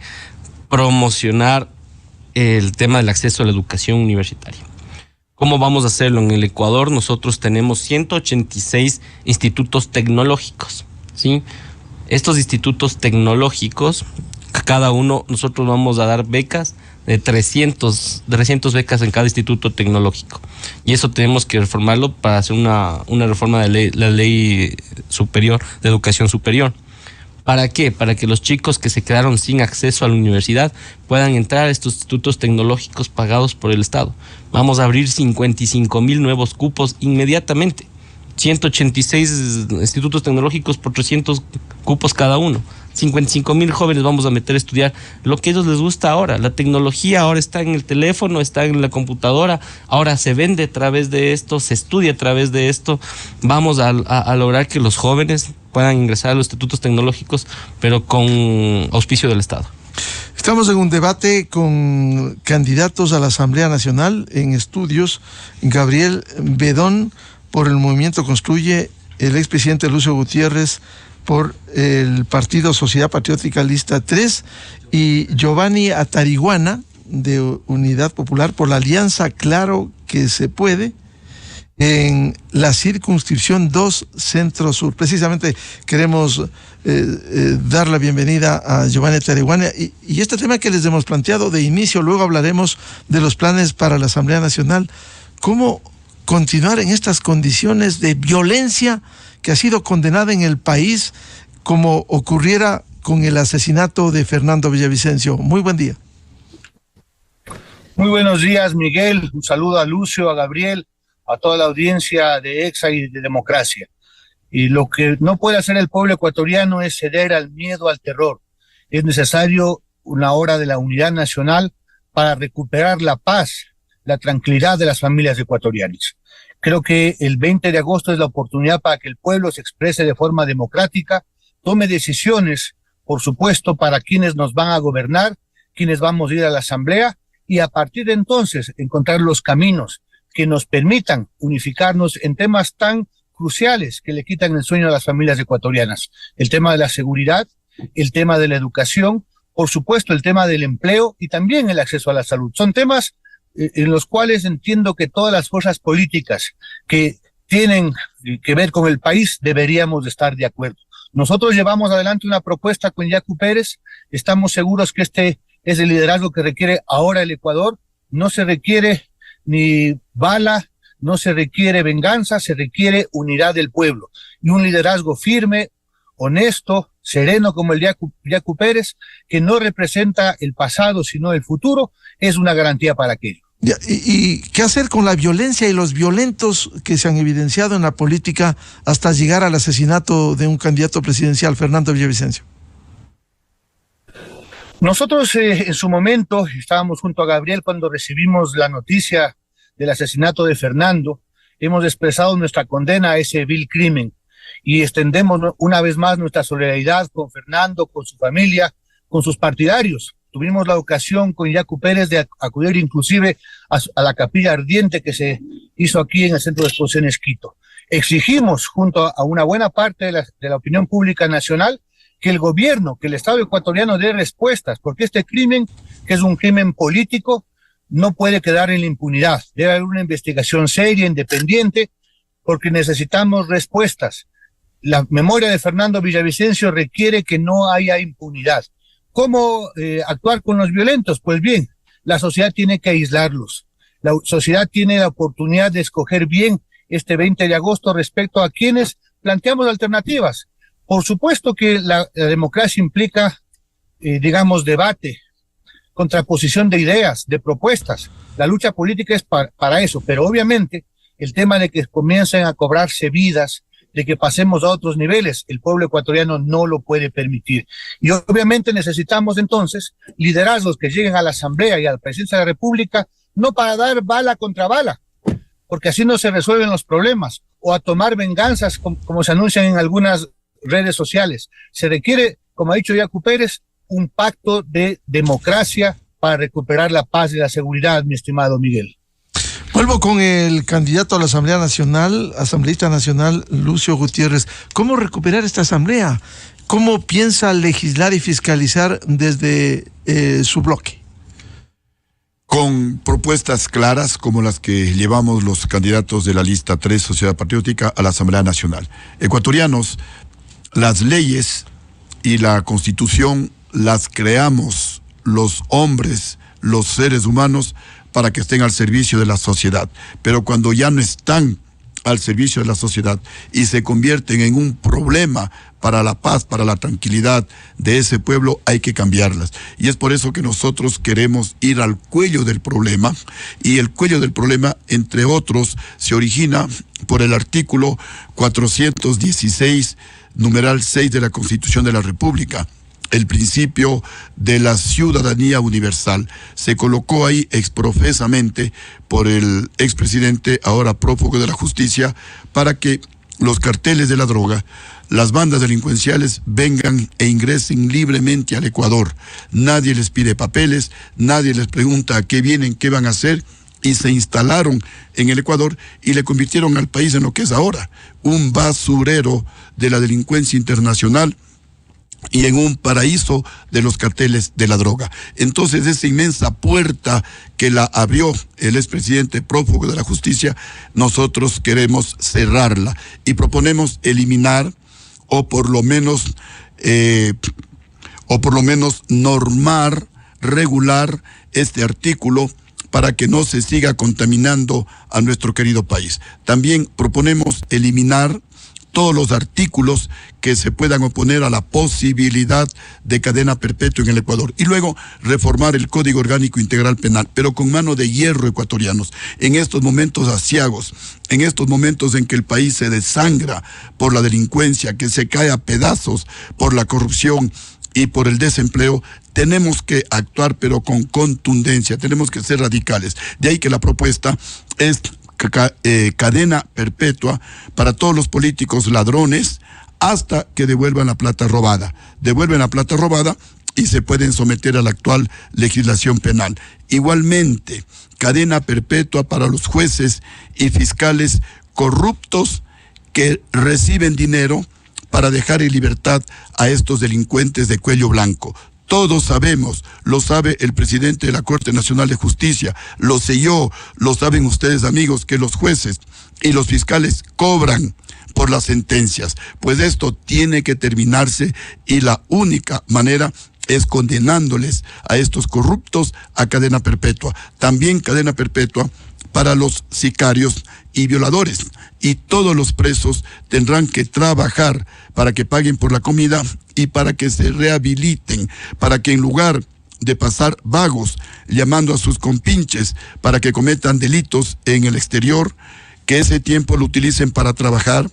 promocionar el tema del acceso a la educación universitaria. ¿Cómo vamos a hacerlo? En el Ecuador nosotros tenemos 186 institutos tecnológicos, ¿sí? Estos institutos tecnológicos, a cada uno nosotros vamos a dar becas de 300 becas en cada instituto tecnológico. Y eso tenemos que reformarlo para hacer una reforma de la ley superior, de educación superior. ¿Para qué? Para que los chicos que se quedaron sin acceso a la universidad puedan entrar a estos institutos tecnológicos pagados por el Estado. Vamos a abrir 55,000 nuevos cupos inmediatamente. 186 institutos tecnológicos por 300 cupos cada uno. 55,000 jóvenes vamos a meter a estudiar lo que a ellos les gusta ahora. La tecnología ahora está en el teléfono, está en la computadora, ahora se vende a través de esto, se estudia a través de esto. Vamos a lograr que los jóvenes puedan ingresar a los institutos tecnológicos, pero con auspicio del Estado. Estamos en un debate con candidatos a la Asamblea Nacional en estudios. Gabriel Bedón por el Movimiento Construye, el expresidente Lucio Gutiérrez por el Partido Sociedad Patriótica Lista 3 y Giovanni Atariguana de Unidad Popular por la Alianza Claro que se puede en la circunscripción 2 Centro Sur. Precisamente queremos dar la bienvenida a Giovanni Atariguana y este tema que les hemos planteado de inicio, luego hablaremos de los planes para la Asamblea Nacional. ¿Cómo continuar en estas condiciones de violencia que ha sido condenada en el país, como ocurriera con el asesinato de Fernando Villavicencio? Muy buen día. Muy buenos días, Miguel. Un saludo a Lucio, a Gabriel, a toda la audiencia de EXA y de Democracia. Y lo que no puede hacer el pueblo ecuatoriano es ceder al miedo, al terror. Es necesario una hora de la unidad nacional para recuperar la paz, la tranquilidad de las familias ecuatorianas. Creo que el 20 de agosto es la oportunidad para que el pueblo se exprese de forma democrática, tome decisiones, por supuesto, para quienes nos van a gobernar, quienes vamos a ir a la asamblea, y a partir de entonces encontrar los caminos que nos permitan unificarnos en temas tan cruciales que le quitan el sueño a las familias ecuatorianas. El tema de la seguridad, el tema de la educación, por supuesto el tema del empleo y también el acceso a la salud. Son temas en los cuales entiendo que todas las fuerzas políticas que tienen que ver con el país deberíamos de estar de acuerdo. Nosotros llevamos adelante una propuesta con Yacu Pérez, estamos seguros que este es el liderazgo que requiere ahora el Ecuador. No se requiere ni bala, no se requiere venganza, se requiere unidad del pueblo y un liderazgo firme, honesto, sereno como el Yacu Pérez, que no representa el pasado sino el futuro, es una garantía para aquello. ¿Y qué hacer con la violencia y los violentos que se han evidenciado en la política hasta llegar al asesinato de un candidato presidencial, Fernando Villavicencio? Nosotros en su momento estábamos junto a Gabriel cuando recibimos la noticia del asesinato de Fernando. Hemos expresado nuestra condena a ese vil crimen y extendemos una vez más nuestra solidaridad con Fernando, con su familia, con sus partidarios. Tuvimos la ocasión con Yacu Pérez de acudir inclusive a la capilla ardiente que se hizo aquí en el Centro de Exposiciones Quito. Exigimos junto a una buena parte de la opinión pública nacional que el gobierno, que el Estado ecuatoriano dé respuestas, porque este crimen, que es un crimen político, no puede quedar en la impunidad. Debe haber una investigación seria, independiente, porque necesitamos respuestas. La memoria de Fernando Villavicencio requiere que no haya impunidad. ¿Cómo actuar con los violentos? Pues bien, la sociedad tiene que aislarlos. La sociedad tiene la oportunidad de escoger bien este 20 de agosto respecto a quienes planteamos alternativas. Por supuesto que la democracia implica, digamos, debate, contraposición de ideas, de propuestas. La lucha política es para eso, pero obviamente el tema de que comiencen a cobrarse vidas, de que pasemos a otros niveles, el pueblo ecuatoriano no lo puede permitir. Y obviamente necesitamos entonces liderazgos que lleguen a la Asamblea y a la Presidencia de la República, no para dar bala contra bala, porque así no se resuelven los problemas, o a tomar venganzas como se anuncian en algunas redes sociales. Se requiere, como ha dicho Yacu Pérez, un pacto de democracia para recuperar la paz y la seguridad, mi estimado Miguel. Vuelvo con el candidato a la Asamblea Nacional, asambleísta nacional, Lucio Gutiérrez. ¿Cómo recuperar esta asamblea? ¿Cómo piensa legislar y fiscalizar desde su bloque? con propuestas claras como las que llevamos los candidatos de la lista 3 Sociedad Patriótica a la Asamblea Nacional. Ecuatorianos, las leyes y la Constitución las creamos los hombres, los seres humanos, para que estén al servicio de la sociedad. Pero cuando ya no están al servicio de la sociedad y se convierten en un problema para la paz, para la tranquilidad de ese pueblo, hay que cambiarlas. Y es por eso que nosotros queremos ir al cuello del problema, y el cuello del problema, entre otros, se origina por el artículo 416, numeral 6 de la Constitución de la República. El principio de la ciudadanía universal se colocó ahí exprofesamente por el expresidente, ahora prófugo de la justicia, para que los carteles de la droga, las bandas delincuenciales vengan e ingresen libremente al Ecuador. Nadie les pide papeles, nadie les pregunta a qué vienen, qué van a hacer, y se instalaron en el Ecuador y le convirtieron al país en lo que es ahora, un basurero de la delincuencia internacional y en un paraíso de los carteles de la droga. Entonces, esa inmensa puerta que la abrió el expresidente prófugo de la justicia, nosotros queremos cerrarla y proponemos eliminar o por lo menos normar, regular este artículo para que no se siga contaminando a nuestro querido país. También proponemos eliminar todos los artículos que se puedan oponer a la posibilidad de cadena perpetua en el Ecuador. Y luego reformar el Código Orgánico Integral Penal, pero con mano de hierro, ecuatorianos. En estos momentos aciagos, en estos momentos en que el país se desangra por la delincuencia, que se cae a pedazos por la corrupción y por el desempleo, tenemos que actuar pero con contundencia, tenemos que ser radicales. De ahí que la propuesta es cadena perpetua para todos los políticos ladrones hasta que devuelvan la plata robada. Devuelven la plata robada y se pueden someter a la actual legislación penal. Igualmente, cadena perpetua para los jueces y fiscales corruptos que reciben dinero para dejar en libertad a estos delincuentes de cuello blanco. Todos sabemos, lo sabe el presidente de la Corte Nacional de Justicia, lo sé yo, lo saben ustedes, amigos, que los jueces y los fiscales cobran por las sentencias. Pues esto tiene que terminarse y la única manera es condenándoles a estos corruptos a cadena perpetua. También cadena perpetua para los sicarios y violadores. Y todos los presos tendrán que trabajar para que paguen por la comida y para que se rehabiliten, para que en lugar de pasar vagos llamando a sus compinches para que cometan delitos en el exterior, que ese tiempo lo utilicen para trabajar,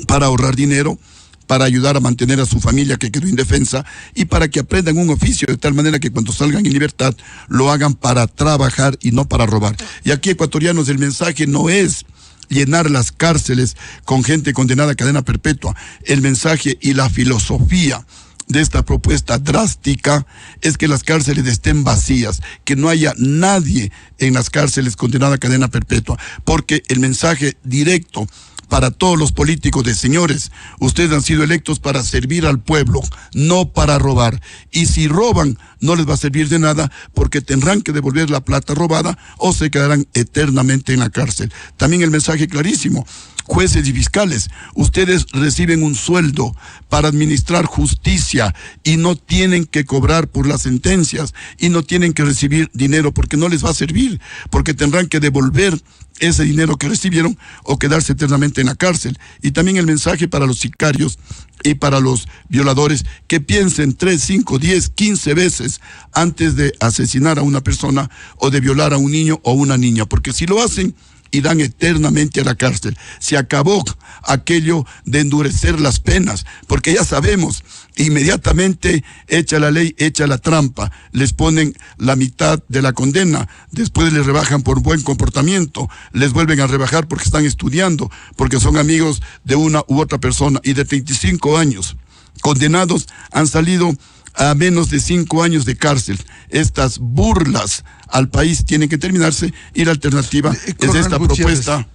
para ahorrar dinero, para ayudar a mantener a su familia que quedó indefensa y para que aprendan un oficio de tal manera que cuando salgan en libertad lo hagan para trabajar y no para robar. Y aquí, ecuatorianos, el mensaje no es llenar las cárceles con gente condenada a cadena perpetua. El mensaje y la filosofía de esta propuesta drástica es que las cárceles estén vacías, que no haya nadie en las cárceles condenado a cadena perpetua, porque el mensaje directo para todos los políticos de: señores, ustedes han sido electos para servir al pueblo, no para robar. Y si roban, no les va a servir de nada porque tendrán que devolver la plata robada o se quedarán eternamente en la cárcel. También el mensaje clarísimo: jueces y fiscales, ustedes reciben un sueldo para administrar justicia y no tienen que cobrar por las sentencias y no tienen que recibir dinero porque no les va a servir, porque tendrán que devolver ese dinero que recibieron o quedarse eternamente en la cárcel. Y también el mensaje para los sicarios y para los violadores: que piensen 3, 5, 10, 15 veces antes de asesinar a una persona o de violar a un niño o una niña, porque si lo hacen, irán eternamente a la cárcel. Se acabó aquello de endurecer las penas, porque ya sabemos, inmediatamente hecha la ley, hecha la trampa, les ponen la mitad de la condena, después les rebajan por buen comportamiento, les vuelven a rebajar porque están estudiando, porque son amigos de una u otra persona, y de 35 años condenados han salido a menos de 5 años de cárcel. Estas burlas al país tienen que terminarse y la alternativa es esta propuesta.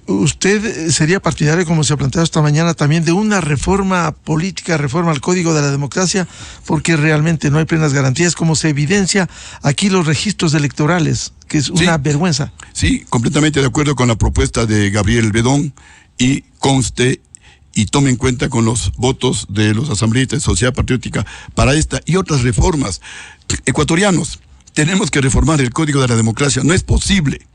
¿Usted sería partidario, como se ha planteado esta mañana, también de una reforma política, reforma al Código de la Democracia? Porque realmente no hay plenas garantías, como se evidencia aquí los registros electorales, que es una vergüenza. Sí, completamente de acuerdo con la propuesta de Gabriel Bedón, y conste y tome en cuenta con los votos de los asambleístas de Sociedad Patriótica para esta y otras reformas. Ecuatorianos, tenemos que reformar el Código de la Democracia. No es posible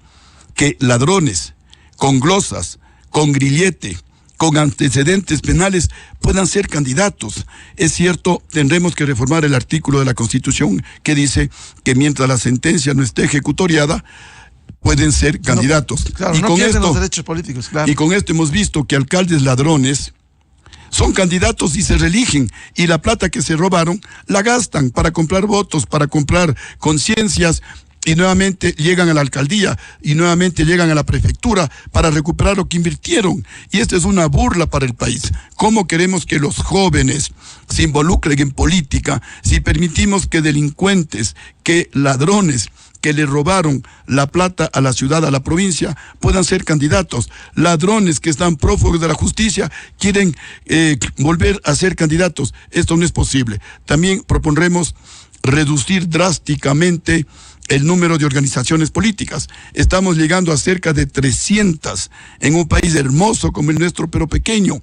que ladrones con glosas, con grillete, con antecedentes penales puedan ser candidatos. Es cierto, tendremos que reformar el artículo de la Constitución que dice que mientras la sentencia no esté ejecutoriada, pueden ser candidatos. Claro, no pierden los derechos políticos, claro. Y con esto hemos visto que alcaldes ladrones son candidatos y se reeligen, y la plata que se robaron la gastan para comprar votos, para comprar conciencias, y nuevamente llegan a la alcaldía y nuevamente llegan a la prefectura para recuperar lo que invirtieron. Y esta es una burla para el país. ¿Cómo queremos que los jóvenes se involucren en política si permitimos que delincuentes, que ladrones, que le robaron la plata a la ciudad, a la provincia, puedan ser candidatos? Ladrones que están prófugos de la justicia quieren volver a ser candidatos. Esto no es posible. También propondremos reducir drásticamente el número de organizaciones políticas. Estamos llegando a cerca de 300 en un país hermoso como el nuestro, pero pequeño.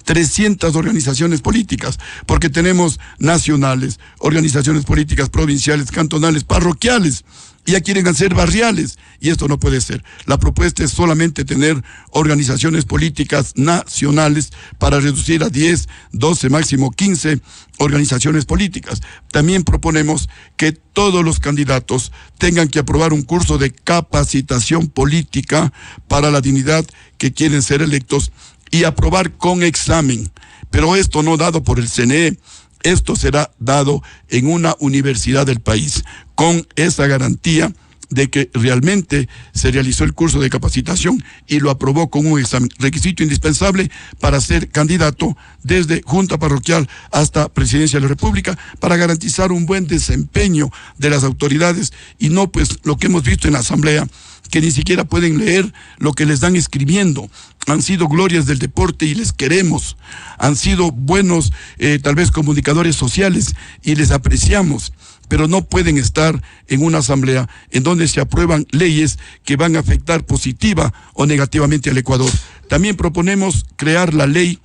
300 organizaciones políticas, porque tenemos nacionales, organizaciones políticas provinciales, cantonales, parroquiales, y ya quieren hacer barriales, y esto no puede ser. La propuesta es solamente tener organizaciones políticas nacionales para reducir a 10, 12, máximo 15 organizaciones políticas. También proponemos que todos los candidatos tengan que aprobar un curso de capacitación política para la dignidad que quieren ser electos, y aprobar con examen, pero esto no dado por el CNE, esto será dado en una universidad del país, con esa garantía de que realmente se realizó el curso de capacitación y lo aprobó con un examen, requisito indispensable para ser candidato desde Junta Parroquial hasta Presidencia de la República, para garantizar un buen desempeño de las autoridades, y no pues lo que hemos visto en la Asamblea, que ni siquiera pueden leer lo que les dan escribiendo. Han sido glorias del deporte y les queremos. Han sido buenos, tal vez comunicadores sociales, y les apreciamos. Pero no pueden estar en una asamblea en donde se aprueban leyes que van a afectar positiva o negativamente al Ecuador. También proponemos crear la ley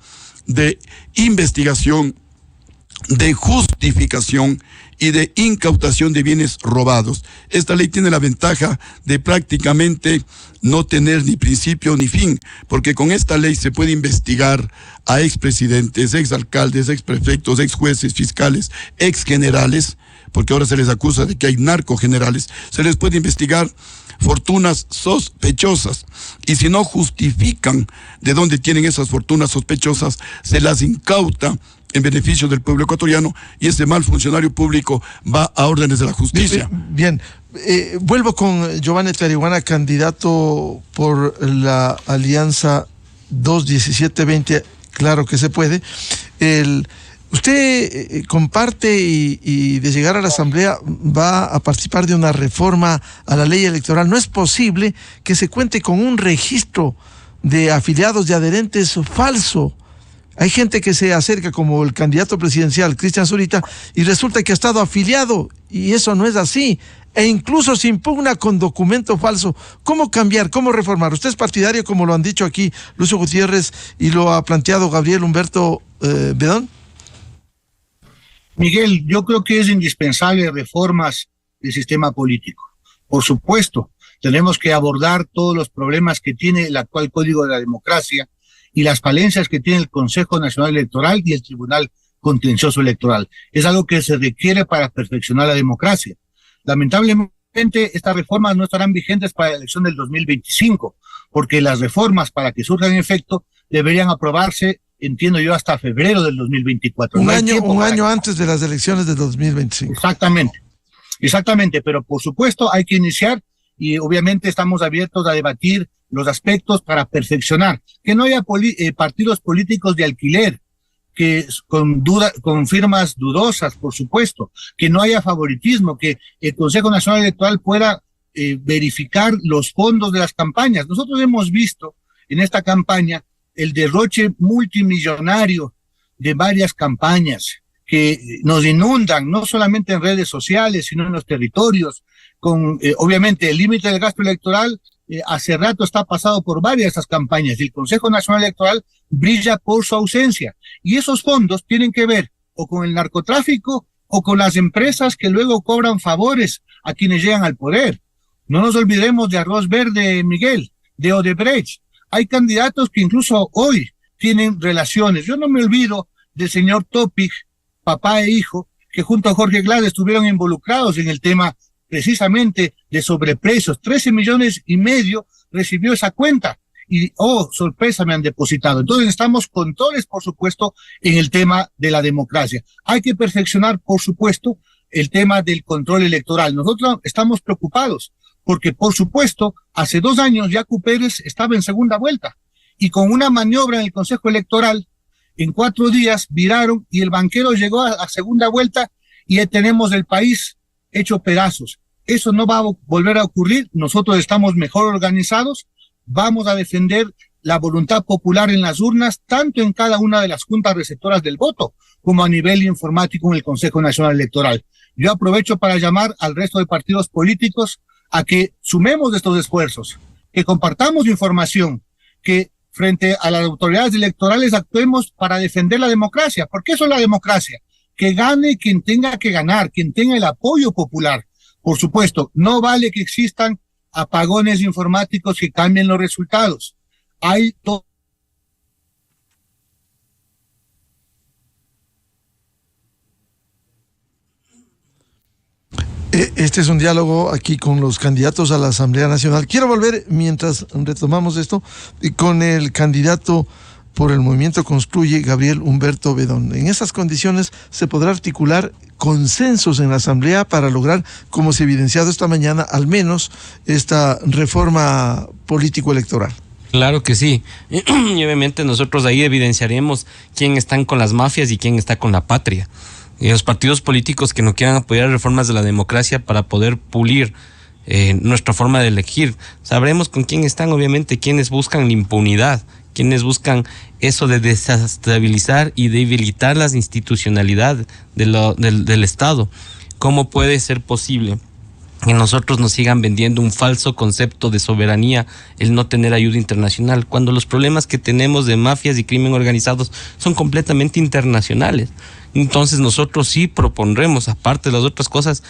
de investigación, de justificación y de incautación de bienes robados. Esta ley tiene la ventaja de prácticamente no tener ni principio ni fin, porque con esta ley se puede investigar a expresidentes, exalcaldes, exprefectos, exjueces, fiscales, exgenerales, porque ahora se les acusa de que hay narcogenerales. Se les puede investigar fortunas sospechosas, y si no justifican de dónde tienen esas fortunas sospechosas, se las incauta en beneficio del pueblo ecuatoriano, y ese mal funcionario público va a órdenes de la justicia. Bien, vuelvo con Giovanni Tarihuana, candidato por la Alianza 2-17-20, claro que se puede. Usted comparte y de llegar a la Asamblea va a participar de una reforma a la ley electoral. No es posible que se cuente con un registro de afiliados y adherentes falso. Hay gente que se acerca, como el candidato presidencial, Cristian Zurita, y resulta que ha estado afiliado, y eso no es así. E incluso se impugna con documento falso. ¿Cómo cambiar? ¿Cómo reformar? Usted es partidario, como lo han dicho aquí Lucio Gutiérrez y lo ha planteado Gabriel Humberto Bedón. Miguel, yo creo que es indispensable reformas del sistema político. Por supuesto, tenemos que abordar todos los problemas que tiene el actual Código de la Democracia y las falencias que tiene el Consejo Nacional Electoral y el Tribunal Contencioso Electoral. Es algo que se requiere para perfeccionar la democracia. Lamentablemente, estas reformas no estarán vigentes para la elección del 2025, porque las reformas, para que surjan en efecto, deberían aprobarse, entiendo yo, hasta febrero del 2024. Un año antes de las elecciones del 2025. Exactamente, pero por supuesto hay que iniciar, y obviamente estamos abiertos a debatir los aspectos para perfeccionar, que no haya partidos políticos de alquiler, que con firmas dudosas, por supuesto, que no haya favoritismo, que el Consejo Nacional Electoral pueda verificar los fondos de las campañas. Nosotros hemos visto en esta campaña el derroche multimillonario de varias campañas que nos inundan, no solamente en redes sociales, sino en los territorios, con obviamente el límite del gasto electoral hace rato está pasado por varias de estas campañas y el Consejo Nacional Electoral brilla por su ausencia. Y esos fondos tienen que ver o con el narcotráfico o con las empresas que luego cobran favores a quienes llegan al poder. No nos olvidemos de Arroz Verde, Miguel, de Odebrecht. Hay candidatos que incluso hoy tienen relaciones. Yo no me olvido del señor Topic, papá e hijo, que junto a Jorge Glad estuvieron involucrados en el tema precisamente de sobreprecios. 13,5 millones recibió esa cuenta y, oh, sorpresa, me han depositado. Entonces necesitamos controles, por supuesto, en el tema de la democracia. Hay que perfeccionar, por supuesto, el tema del control electoral. Nosotros estamos preocupados porque, por supuesto, hace 2 años Yacu Pérez estaba en segunda vuelta y con una maniobra en el Consejo Electoral, en 4 días viraron y el banquero llegó a segunda vuelta y ya tenemos el país hecho pedazos. Eso no va a volver a ocurrir. Nosotros estamos mejor organizados. Vamos a defender la voluntad popular en las urnas, tanto en cada una de las juntas receptoras del voto, como a nivel informático en el Consejo Nacional Electoral. Yo aprovecho para llamar al resto de partidos políticos a que sumemos estos esfuerzos, que compartamos información, que frente a las autoridades electorales actuemos para defender la democracia. ¿Por qué eso es la democracia? Que gane quien tenga que ganar, quien tenga el apoyo popular. Por supuesto, no vale que existan apagones informáticos que cambien los resultados. Hay Este es un diálogo aquí con los candidatos a la Asamblea Nacional. Quiero volver, mientras retomamos esto, con el candidato por el Movimiento Construye, Gabriel Humberto Bedón. En esas condiciones se podrá articular consensos en la Asamblea para lograr, como se ha evidenciado esta mañana, al menos esta reforma político-electoral. Claro que sí. Y obviamente nosotros ahí evidenciaremos quién están con las mafias y quién está con la patria. Y los partidos políticos que no quieran apoyar reformas de la democracia para poder pulir nuestra forma de elegir. Sabremos con quién están, obviamente, quienes buscan la impunidad, quienes buscan eso de desestabilizar y debilitar las institucionalidades del Estado. ¿Cómo puede ser posible que nosotros nos sigan vendiendo un falso concepto de soberanía, el no tener ayuda internacional, cuando los problemas que tenemos de mafias y crimen organizados son completamente internacionales? Entonces nosotros sí propondremos, aparte de las otras cosas,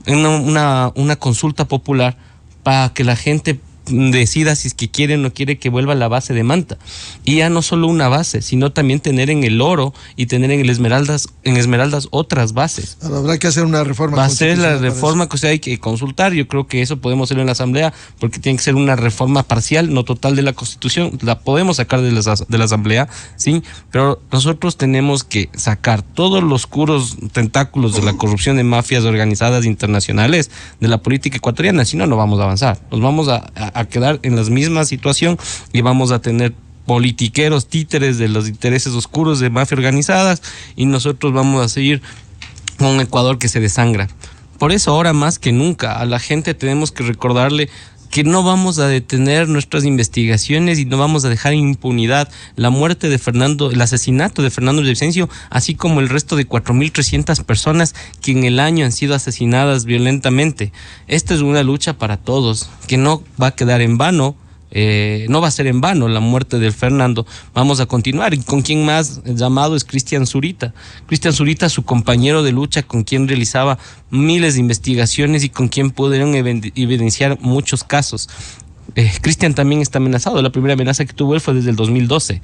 una consulta popular para que la gente decida si es que quiere o no quiere que vuelva la base de Manta. Y ya no solo una base, sino también tener en el Oro y tener en el Esmeraldas otras bases. Ahora habrá que hacer una reforma. Va a ser la reforma que hay que consultar. Yo creo que eso podemos hacerlo en la Asamblea, porque tiene que ser una reforma parcial, no total, de la Constitución. La podemos sacar de la Asamblea, sí, pero nosotros tenemos que sacar todos los oscuros tentáculos de la corrupción de mafias organizadas internacionales de la política ecuatoriana, si no, no vamos a avanzar. Nos vamos a quedar en la misma situación y vamos a tener politiqueros títeres de los intereses oscuros de mafia organizadas, y nosotros vamos a seguir con un Ecuador que se desangra. Por eso ahora más que nunca a la gente tenemos que recordarle que no vamos a detener nuestras investigaciones y no vamos a dejar en impunidad la muerte de Fernando, el asesinato de Fernando Villavicencio, así como el resto de 4,300 personas que en el año han sido asesinadas violentamente. Esta es una lucha para todos, que no va a quedar en vano. No va a ser en vano la muerte del Fernando. Vamos a continuar. Y con quien más llamado es Cristian Zurita. Cristian Zurita, su compañero de lucha, con quien realizaba miles de investigaciones y con quien pudieron evidenciar muchos casos. Cristian también está amenazado. La primera amenaza que tuvo él fue desde el 2012.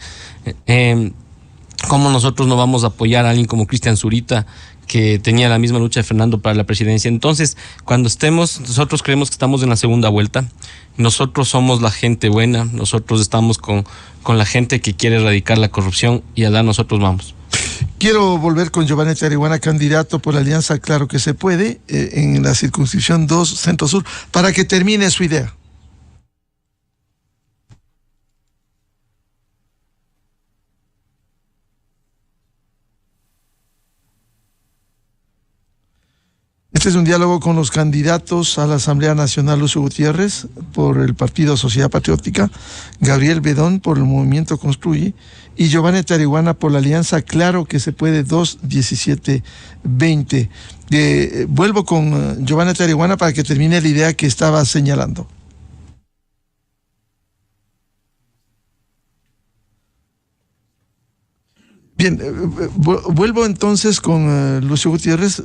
¿Cómo nosotros no vamos a apoyar a alguien como Cristian Zurita, que tenía la misma lucha de Fernando para la presidencia? Entonces, cuando estemos, nosotros creemos que estamos en la segunda vuelta. Nosotros somos la gente buena, nosotros estamos con la gente que quiere erradicar la corrupción, y allá nosotros vamos. Quiero volver con Giovanni Chariguana, candidato por la Alianza Claro que se puede, en la circunscripción 2 Centro Sur, para que termine su idea. Este es un diálogo con los candidatos a la Asamblea Nacional: Lucio Gutiérrez por el Partido Sociedad Patriótica, Gabriel Bedón por el Movimiento Construye y Giovanni Tarihuana por la Alianza Claro que se puede 2-17-20. Vuelvo con Giovanni Tarihuana para que termine la idea que estaba señalando. Bien, vuelvo entonces con Lucio Gutiérrez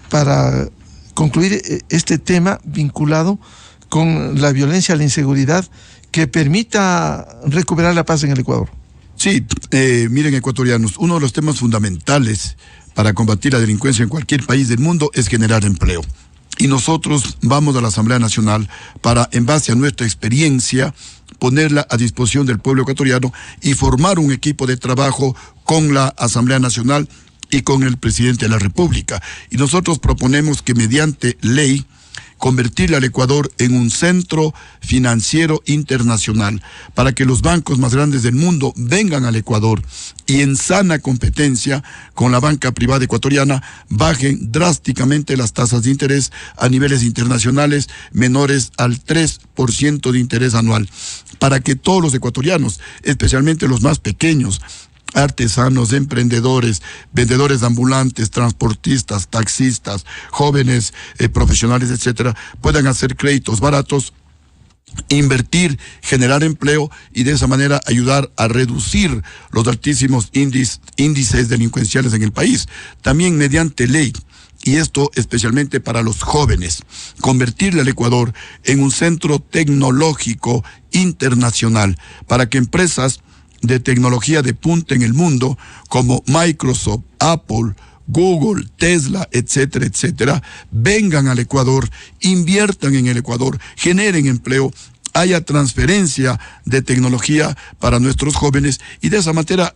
para concluir este tema vinculado con la violencia, la inseguridad, que permita recuperar la paz en el Ecuador. Sí, miren, ecuatorianos, uno de los temas fundamentales para combatir la delincuencia en cualquier país del mundo es generar empleo. Y nosotros vamos a la Asamblea Nacional para, en base a nuestra experiencia, ponerla a disposición del pueblo ecuatoriano y formar un equipo de trabajo con la Asamblea Nacional y con el presidente de la República. Y nosotros proponemos que mediante ley convertir al Ecuador en un centro financiero internacional para que los bancos más grandes del mundo vengan al Ecuador y en sana competencia con la banca privada ecuatoriana bajen drásticamente las tasas de interés a niveles internacionales menores al 3% de interés anual, para que todos los ecuatorianos, especialmente los más pequeños, artesanos, emprendedores, vendedores ambulantes, transportistas, taxistas, jóvenes, profesionales, etcétera, puedan hacer créditos baratos, invertir, generar empleo y de esa manera ayudar a reducir los altísimos índices delincuenciales en el país. También mediante ley, y esto especialmente para los jóvenes, convertirle al Ecuador en un centro tecnológico internacional para que empresas de tecnología de punta en el mundo, como Microsoft, Apple, Google, Tesla, etcétera, etcétera, vengan al Ecuador, inviertan en el Ecuador, generen empleo, haya transferencia de tecnología para nuestros jóvenes y de esa manera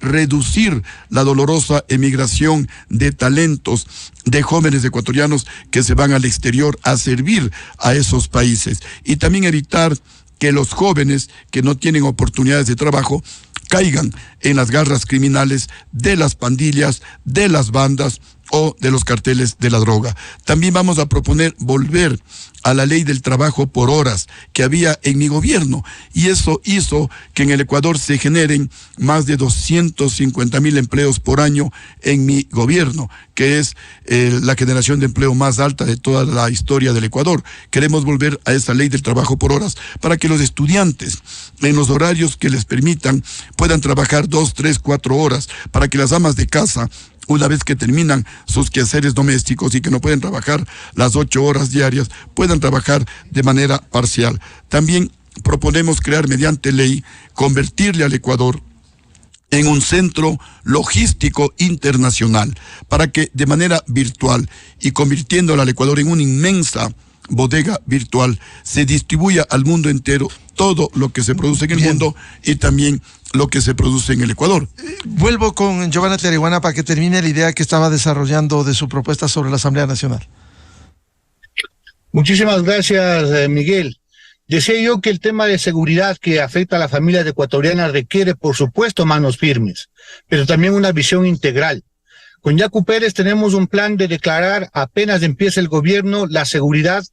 reducir la dolorosa emigración de talentos de jóvenes ecuatorianos que se van al exterior a servir a esos países, y también evitar que los jóvenes que no tienen oportunidades de trabajo caigan en las garras criminales de las pandillas, de las bandas o de los carteles de la droga. También vamos a proponer volver a la ley del trabajo por horas que había en mi gobierno, y eso hizo que en el Ecuador se generen más de 250,000 empleos por año en mi gobierno, que es la generación de empleo más alta de toda la historia del Ecuador. Queremos volver a esa ley del trabajo por horas para que los estudiantes, en los horarios que les permitan, puedan trabajar 2, 3, 4 horas, para que las amas de casa, una vez que terminan sus quehaceres domésticos y que no pueden trabajar las 8 horas diarias, puedan trabajar de manera parcial. También proponemos crear mediante ley, convertirle al Ecuador en un centro logístico internacional, para que de manera virtual y convirtiéndolo al Ecuador en una inmensa bodega virtual, se distribuya al mundo entero todo lo que se produce en el mundo y también lo que se produce en el Ecuador. Vuelvo con Giovanni Tarihuana para que termine la idea que estaba desarrollando de su propuesta sobre la Asamblea Nacional. Muchísimas gracias, Miguel. Decía yo que el tema de seguridad que afecta a las familias ecuatorianas requiere, por supuesto, manos firmes, pero también una visión integral. Con Yacu Pérez tenemos un plan de declarar, apenas empiece el gobierno, la seguridad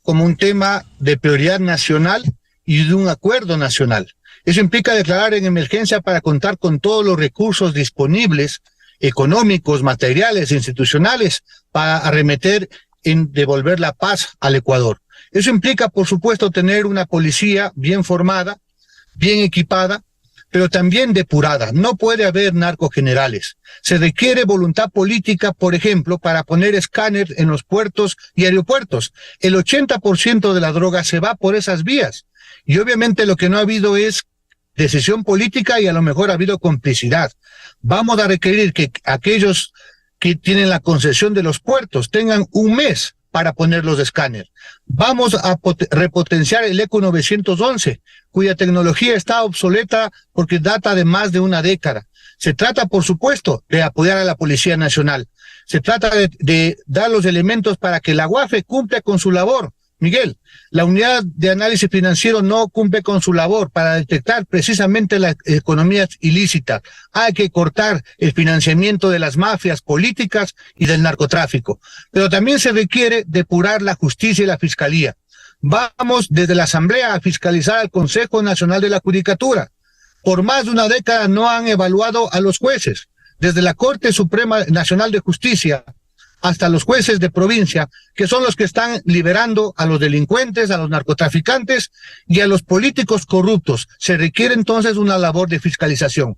como un tema de prioridad nacional y de un acuerdo nacional. Eso implica declarar en emergencia para contar con todos los recursos disponibles, económicos, materiales, institucionales, para arremeter en devolver la paz al Ecuador. Eso implica, por supuesto, tener una policía bien formada, bien equipada, pero también depurada. No puede haber narcogenerales. Se requiere voluntad política, por ejemplo, para poner escáner en los puertos y aeropuertos. El 80% de la droga se va por esas vías. Y obviamente lo que no ha habido es decisión política y a lo mejor ha habido complicidad. Vamos a requerir que aquellos que tienen la concesión de los puertos tengan un mes para poner los escáneres. Vamos a repotenciar el ECO 911, cuya tecnología está obsoleta porque data de más de una década. Se trata, por supuesto, de apoyar a la Policía Nacional. Se trata de dar los elementos para que la UAFE cumpla con su labor, Miguel, la unidad de análisis financiero no cumple con su labor para detectar precisamente las economías ilícitas. Hay que cortar el financiamiento de las mafias políticas y del narcotráfico. Pero también se requiere depurar la justicia y la fiscalía. Vamos desde la Asamblea a fiscalizar al Consejo Nacional de la Judicatura. Por más de una década no han evaluado a los jueces. Desde la Corte Suprema Nacional de Justicia hasta los jueces de provincia, que son los que están liberando a los delincuentes, a los narcotraficantes y a los políticos corruptos. Se requiere entonces una labor de fiscalización.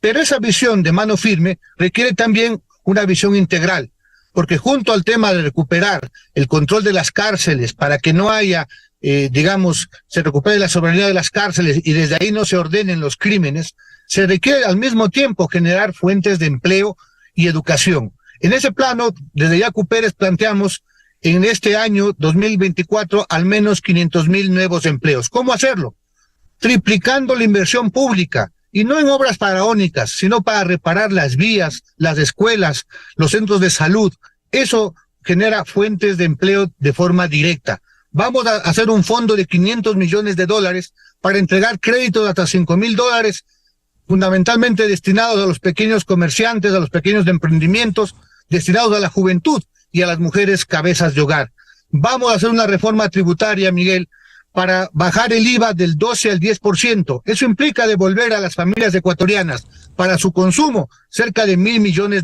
Pero esa visión de mano firme requiere también una visión integral, porque junto al tema de recuperar el control de las cárceles para que no haya, se recupere la soberanía de las cárceles y desde ahí no se ordenen los crímenes, se requiere al mismo tiempo generar fuentes de empleo y educación. En ese plano, desde Yacu Pérez planteamos en este año 2024 al menos 500,000 nuevos empleos. ¿Cómo hacerlo? Triplicando la inversión pública, y no en obras faraónicas, sino para reparar las vías, las escuelas, los centros de salud. Eso genera fuentes de empleo de forma directa. Vamos a hacer un fondo de $500 millones para entregar créditos hasta $5,000, fundamentalmente destinados a los pequeños comerciantes, a los pequeños emprendimientos, destinados a la juventud y a las mujeres cabezas de hogar. Vamos a hacer una reforma tributaria, Miguel, para bajar el IVA del 12 al 10%. Eso implica devolver a las familias ecuatorianas para su consumo cerca de $1,000 millones,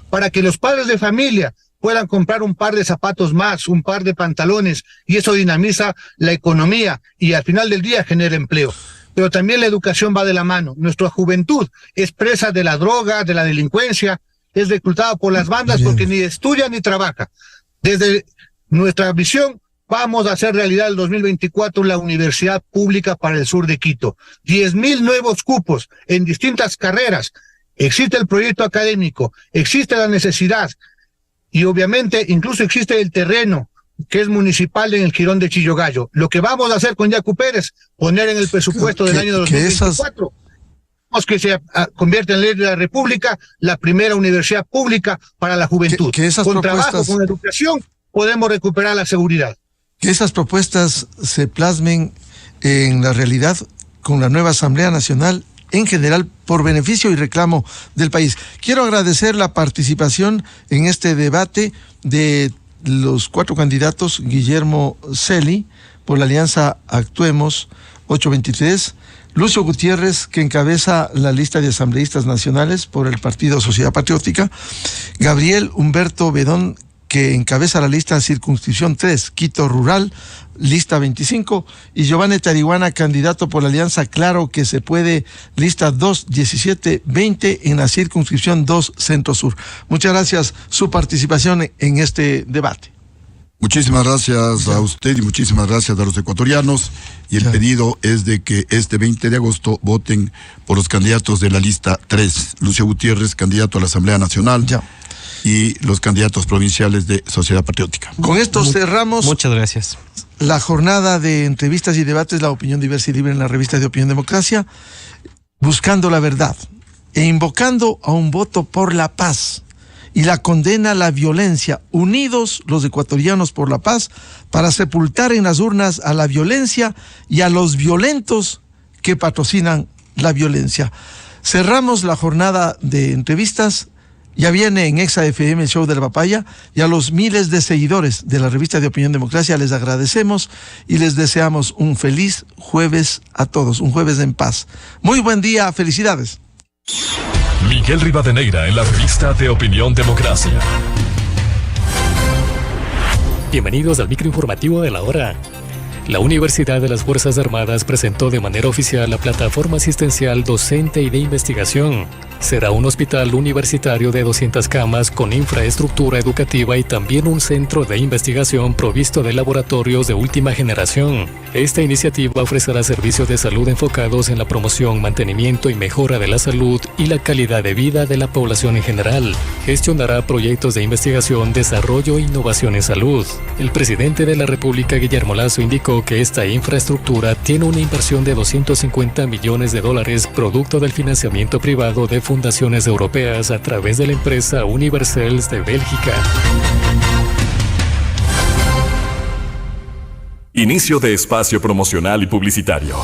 para que los padres de familia puedan comprar un par de zapatos más, un par de pantalones, y eso dinamiza la economía y al final del día genera empleo. Pero también la educación va de la mano. Nuestra juventud es presa de la droga, de la delincuencia, es reclutada por las bandas porque ni estudia ni trabaja. Desde nuestra visión, vamos a hacer realidad el 2024 la universidad pública para el sur de Quito. 10,000 nuevos cupos en distintas carreras. Existe el proyecto académico, existe la necesidad y obviamente incluso existe el terreno que es municipal en el Jirón de Chillogallo. Lo que vamos a hacer con Yacu Pérez, poner en el presupuesto del año 2024, que se convierta en ley de la República la primera universidad pública para la juventud. Con trabajo, con educación, podemos recuperar la seguridad. Que esas propuestas se plasmen en la realidad con la nueva Asamblea Nacional en general por beneficio y reclamo del país. Quiero agradecer la participación en este debate de los 4 candidatos: Guillermo Celi por la Alianza Actuemos 823, Lucio Gutiérrez, que encabeza la lista de asambleístas nacionales por el Partido Sociedad Patriótica, Gabriel Humberto Bedón, que encabeza la lista Circunscripción 3, Quito Rural, lista 25, y Giovanni Tariguana, candidato por la Alianza Claro que se puede, lista 2-17-20 en la Circunscripción 2 Centro Sur. Muchas gracias su participación en este debate. Muchísimas gracias a usted y muchísimas gracias a los ecuatorianos. Y el pedido es de que este 20 de agosto voten por los candidatos de la lista 3. Lucio Gutiérrez, candidato a la Asamblea Nacional. Y los candidatos provinciales de Sociedad Patriótica. Con esto cerramos. Muchas gracias. La jornada de entrevistas y debates, la opinión diversa y libre en la revista de Opinión Democracia, buscando la verdad e invocando a un voto por la paz y la condena a la violencia, unidos los ecuatorianos por la paz, para sepultar en las urnas a la violencia y a los violentos que patrocinan la violencia. Cerramos la jornada de entrevistas. Ya viene en Exa FM el show de la papaya, y a los miles de seguidores de la revista de Opinión Democracia les agradecemos y les deseamos un feliz jueves a todos, un jueves en paz. Muy buen día, felicidades. Miguel Rivadeneira en la revista de Opinión Democracia. Bienvenidos al microinformativo de la hora. La Universidad de las Fuerzas Armadas presentó de manera oficial la plataforma asistencial docente y de investigación. Será un hospital universitario de 200 camas con infraestructura educativa y también un centro de investigación provisto de laboratorios de última generación. Esta iniciativa ofrecerá servicios de salud enfocados en la promoción, mantenimiento y mejora de la salud y la calidad de vida de la población en general. Gestionará proyectos de investigación, desarrollo e innovación en salud. El presidente de la República, Guillermo Lasso, indicó que esta infraestructura tiene una inversión de $250 millones producto del financiamiento privado de fundaciones europeas a través de la empresa Universals de Bélgica. Inicio de espacio promocional y publicitario.